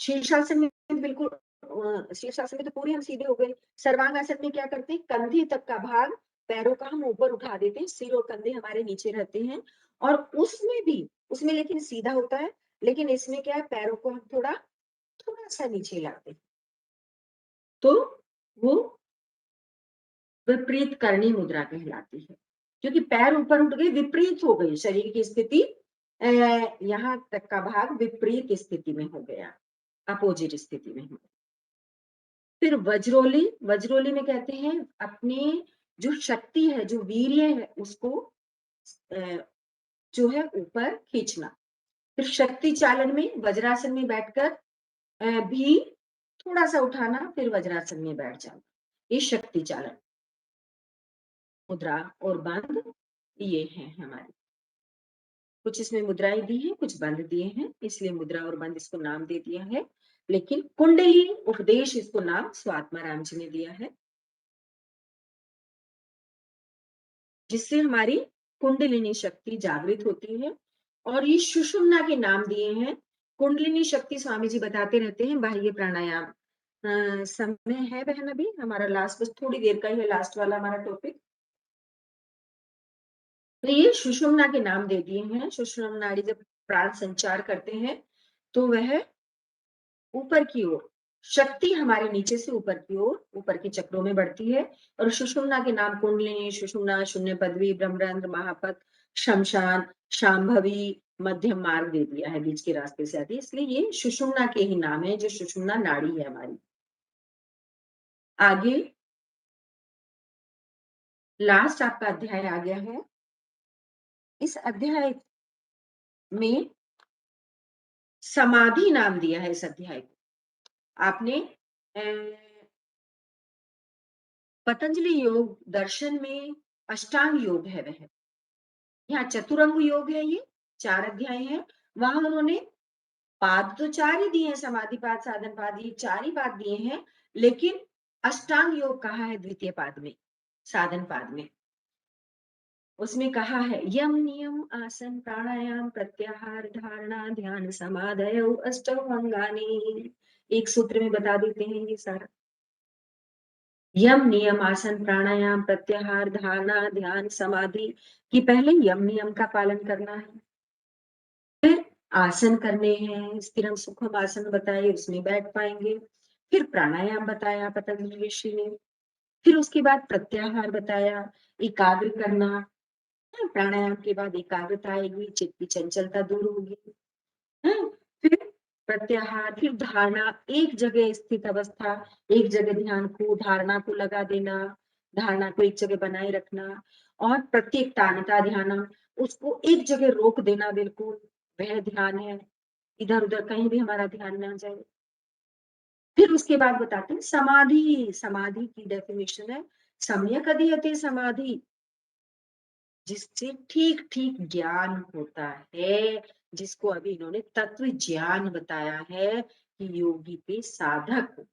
शीर्षासन में बिल्कुल शीर्षासन में तो पूरे हम सीधे हो गए। सर्वांग आसन में क्या करते हैं? कंधे तक का भाग पैरों का हम ऊपर उठा देते हैं, सिर और कंधे हमारे नीचे रहते हैं। और उसमें भी, उसमें लेकिन सीधा होता है, लेकिन इसमें क्या है, पैरों को हम थोड़ा थोड़ा सा नीचे लाते हैं। तो वो विपरीत करनी मुद्रा कहलाती है, क्योंकि पैर ऊपर उठ गए, विपरीत हो गई शरीर की स्थिति, यहाँ तक का भाग विपरीत स्थिति में हो गया, अपोजिट स्थिति में हो गया। फिर वज्रोली, वज्रोली में कहते हैं अपने जो शक्ति है, जो वीर्य है, उसको जो है ऊपर खींचना। फिर शक्ति चालन में वज्रासन में बैठकर भी थोड़ा सा उठाना, फिर वज्रासन में बैठ जाना, ये शक्ति चालन मुद्रा और बंध ये हैं हमारे। कुछ इसमें मुद्राएं दी हैं, कुछ बंध दिए हैं, इसलिए मुद्रा और बंध इसको नाम दे दिया है। लेकिन कुंडली उपदेश इसको नाम स्वात्मा राम जी ने दिया है, जिससे हमारी कुंडलिनी शक्ति जागृत होती है। और ये सुषुम्ना के नाम दिए हैं। कुंडलिनी शक्ति स्वामी जी बताते रहते हैं बाह्य प्राणायाम। समय है बहन, अभी हमारा लास्ट, बस थोड़ी देर का ही है लास्ट वाला हमारा टॉपिक। तो ये सुषुम्ना के नाम दे दिए हैं। सुषुम्ना नाड़ी जब प्राण संचार करते हैं तो वह ऊपर की ओर, शक्ति हमारे नीचे से ऊपर की ओर, ऊपर के चक्रों में बढ़ती है। और सुषुम्ना के नाम कुंडलिनी, सुषुम्ना, शून्य पदवी, ब्रह्मरंध्र, महापथ, शमशान, शांभवी, मध्यम मार्ग दे दिया है, बीच के रास्ते से आती है, इसलिए ये सुषुम्ना के ही नाम है, जो सुषुम्ना नाड़ी है हमारी। आगे लास्ट आपका अध्याय आ गया है। इस अध्याय में समाधि नाम दिया है इस अध्याय को। आपने पतंजलि योग दर्शन में अष्टांग योग है वह, यहाँ चतुरंग योग है, ये 4 अध्याय है। वहां उन्होंने पाद तो 4 ही दिए हैं, समाधि पाद, साधन पाद, ये 4 ही पाद दिए हैं, लेकिन अष्टांग योग कहा है द्वितीय पाद में, साधन पाद में। उसमें कहा है यम नियम आसन प्राणायाम प्रत्याहार धारणा ध्यान समाधयो अष्टौ अंगानि। एक सूत्र में बता देते हैं ये सारा। यम नियम आसन प्राणायाम प्रत्याहार धारणा ध्यान समाधि की पहले यम नियम का पालन करना है, फिर आसन करने हैं, स्थिरम सुखम आसन बताए उसमें बैठ पाएंगे, फिर प्राणायाम बताया पतंजलि ऋषि ने, फिर उसके बाद प्रत्याहार बताया, एकाग्र करना। प्राणायाम के बाद एकाग्रता आएगी, चित्त की चंचलता दूर होगी। फिर प्रत्याहार, फिर धारणा, एक जगह स्थित अवस्था, एक जगह ध्यान को धारणा को लगा देना, धारणा को एक जगह बनाए रखना, और प्रत्येक तानता ध्यान, उसको एक जगह रोक देना बिल्कुल, वह ध्यान है, इधर उधर कहीं भी हमारा ध्यान ना जाए। फिर उसके बाद बताते हैं समाधि। समाधि की डेफिनेशन है सम्यक अधीयते समाधि, जिससे ठीक ठीक ज्ञान होता है, जिसको अभी इन्होंने तत्व ज्ञान बताया है कि योगी पे साधक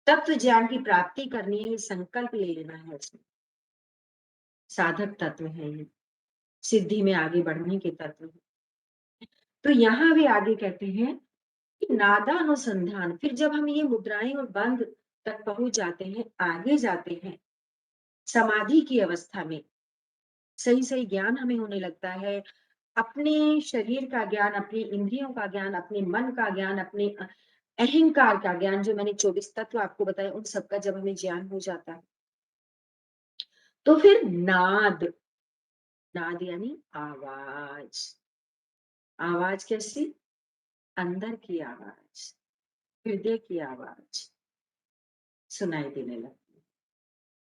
तत्व ज्ञान की प्राप्ति करनी है, संकल्प ले लेना है उसमें। साधक तत्व है ये, सिद्धि में आगे बढ़ने के तत्व है। तो यहाँ भी आगे कहते हैं कि नादानुसंधान, फिर जब हम ये मुद्राएं और बंध तक पहुंच जाते हैं, आगे जाते हैं समाधि की अवस्था में, सही सही ज्ञान हमें होने लगता है, अपने शरीर का ज्ञान, अपनी इंद्रियों का ज्ञान, अपने मन का ज्ञान, अपने अहंकार का ज्ञान, जो मैंने 24 तत्व आपको बताया, उन सबका जब हमें ज्ञान हो जाता है, तो फिर नाद, नाद यानी आवाज। आवाज कैसी? अंदर की आवाज, हृदय की आवाज सुनाई देने लगती है,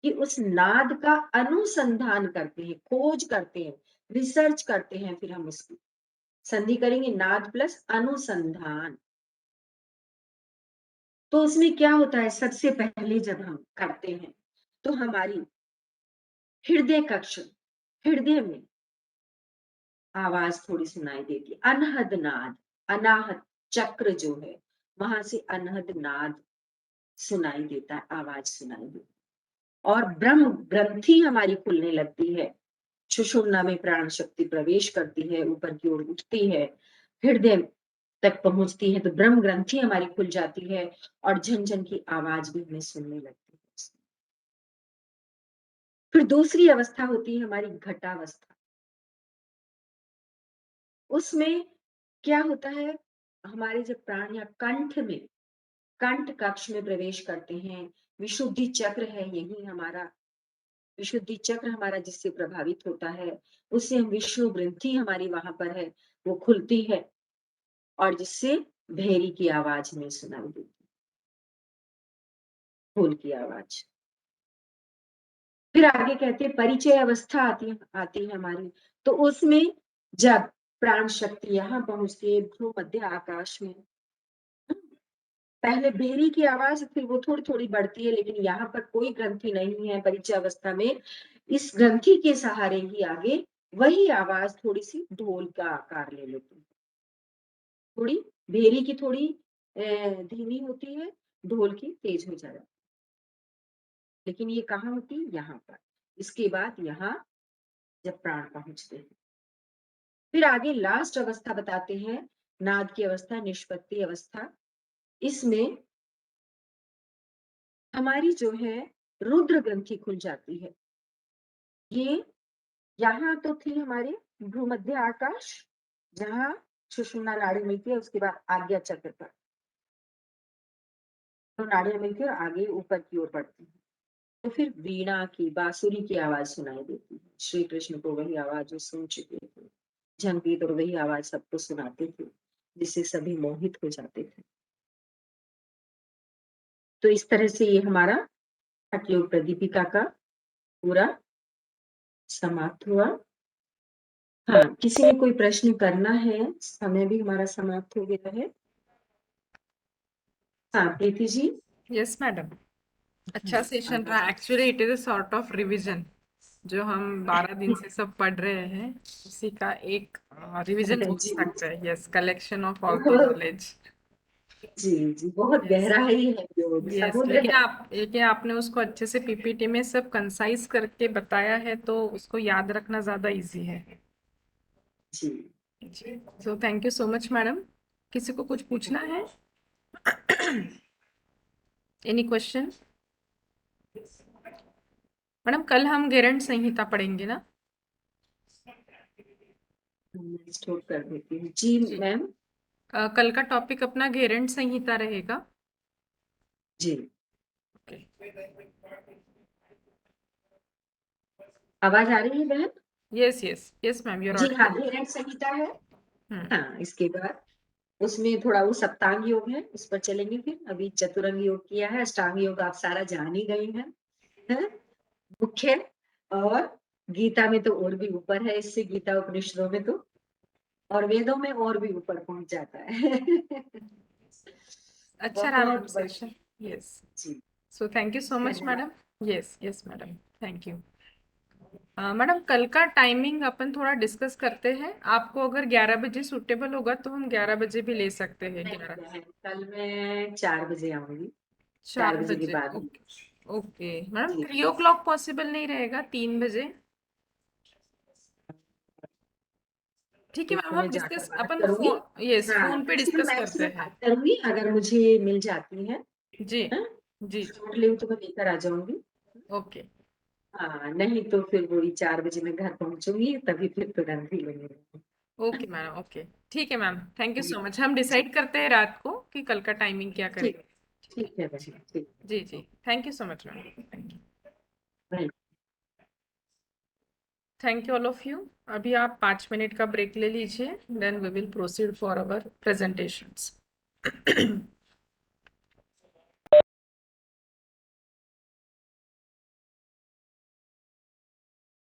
कि उस नाद का अनुसंधान करते हैं, खोज करते हैं, रिसर्च करते हैं, फिर हम उसकी संधि करेंगे नाद प्लस अनुसंधान। तो उसमें क्या होता है, सबसे पहले जब हम करते हैं तो हमारी हृदय कक्ष, हृदय में आवाज थोड़ी सुनाई देती, अनहद नाद, अनाहत चक्र जो है वहां से अनहद नाद सुनाई देता है, आवाज सुनाई देती है। और ब्रह्म ग्रंथि हमारी खुलने लगती है, सुषुम्ना में प्राण शक्ति प्रवेश करती है, ऊपर की ओर उठती है, हृदय तक पहुंचती है, तो ब्रह्म ग्रंथि हमारी खुल जाती है, और झनझन की आवाज भी हमें सुनने लगती है। फिर दूसरी अवस्था होती है हमारी घटावस्था। उसमें क्या होता है, हमारे जब प्राण या कंठ में, कंठ कक्ष में प्रवेश करते हैं, विशुद्धि चक्र है यही हमारा, विशुद्धि चक्र हमारा जिससे प्रभावित होता है, उससे हम विष्णु ग्रंथि हमारी वहां पर है, वो खुलती है, और जिससे भेरी की आवाज हमें सुनाई देती है, फूल की आवाज। फिर आगे कहते हैं परिचय अवस्था आती है हमारी, तो उसमें जब प्राण शक्ति यहाँ पहुंचती है भूमध्य आकाश में, पहले भेरी की आवाज, फिर वो थोड़ी थोड़ी बढ़ती है, लेकिन यहाँ पर कोई ग्रंथि नहीं है परिचय अवस्था में, इस ग्रंथि के सहारे ही आगे वही आवाज थोड़ी सी ढोल का आकार ले लेती है, थोड़ी भेरी की थोड़ी धीमी होती है, ढोल की तेज हो जाती है। लेकिन ये कहाँ होती है? यहाँ पर। इसके बाद यहाँ जब प्राण पहुंचते हैं, फिर आगे लास्ट अवस्था बताते हैं, नाद की अवस्था, निष्पत्ति अवस्था। इसमें हमारी जो है रुद्र ग्रंथि खुल जाती है। ये यहाँ तो थी हमारे भूमध्य आकाश, जहाँ सुषुम्ना नाड़ी मिलती है, उसके बाद आज्ञा चक्र पर तो नाड़ियां मिलती है और आगे ऊपर की ओर बढ़ती है। तो फिर वीणा की, बांसुरी की आवाज सुनाई देती है। श्री कृष्ण को वही आवाज जो सुन चुके थे, झंपी तो वही आवाज सबको सुनाते थे, जिससे सभी मोहित हो जाते थे। तो इस तरह से ये हमारा हठयोग प्रदीपिका का पूरा समाप्त हुआ। हाँ, किसी ने कोई प्रश्न करना है? समय भी हमारा समाप्त हो गया है। हाँ प्रीति जी। यस मैडम, अच्छा सेशन रहा। Actually it is a sort of revision, जो हम 12 दिन से सब पढ़ रहे हैं, उसी का एक रिवीजन बोल सकते हैं। Yes, collection of all the knowledge. जी, बहुत यस गहराई है, योग यस, समुद्र है। लेकिन आपने उसको अच्छे से पीपीटी में सब कंसाइज करके बताया है, तो उसको याद रखना ज्यादा इजी है। जी। जी, so thank you so much madam. किसी को कुछ पूछना है? Any question? मैडम कल हम गेरंड संहिता पढ़ेंगे ना? मैं स्टोर कर देती हूँ जी जी। मैम। कल का टॉपिक अपना गेरंड संहिता रहेगा। जी। ओके। आवाज आ रही है बहन? Yes yes yes ma'am, you're जी हाँ, ऑडिबल। धीरेन्द्र संहिता है। हम्म। हाँ, इसके बाद उसमें थोड़ा वो सप्तांग योग है, उस पर चलेंगे। फिर अभी चतुरंग योग किया है, अष्टांग योग आप सारा जान ही गई हैं? मुख्य। और गीता में तो और भी ऊपर है इससे, गीता उपनिषदों में तो, और वेदों में और भी ऊपर पहुंच जाता है। अच्छा रहा मैम बहुत सेशन। बढ़िया। यस। जी, so thank you so much धन्यवाद। Madam. Yes yes madam, thank you. Madam कल का टाइमिंग अपन थोड़ा डिस्कस करते हैं। आपको अगर 11 बजे सूटेबल होगा तो हम 11 बजे भी ले सकते हैं। नहीं 11, बहन, कल मैं 4 बजे आऊंगी। 4 4 बजे के बजे, बाद ही। ओके। ओके मैडम, जी, 3 o'clock पॉसिबल नहीं रहेगा? 3 बजे? ठीक है ठीक मैम, है, मैं हम जाकर डिस्कस बात अपन करूंगी। फोन, यस हाँ, फोन पे इसलिए डिस्कस मैम से करते मैं हैं। बात करूंगी, अगर मुझे मिल जाती है। जी हाँ? जी। छूट ली तो मैं लेकर आ जाऊंगी। ओके हाँ, नहीं तो फिर वही 4 बजे मैं घर पहुंचूंगी, तभी फिर तुरंत ही लगेगा। Okay madam, okay. ठीक है मैम, थैंक यू जी, सो मच। हम जी, डिसाइड करते हैं रात को कि कल का टाइमिंग क्या ठीक, करेंगे। ठीक है। ठीक है बहन, ठीक। जी जी, thank you so much ma'am, thank you. Right. Thank you all of you. अभी आप 5 मिनट का ब्रेक ले लीजिए, then we will proceed for our presentations.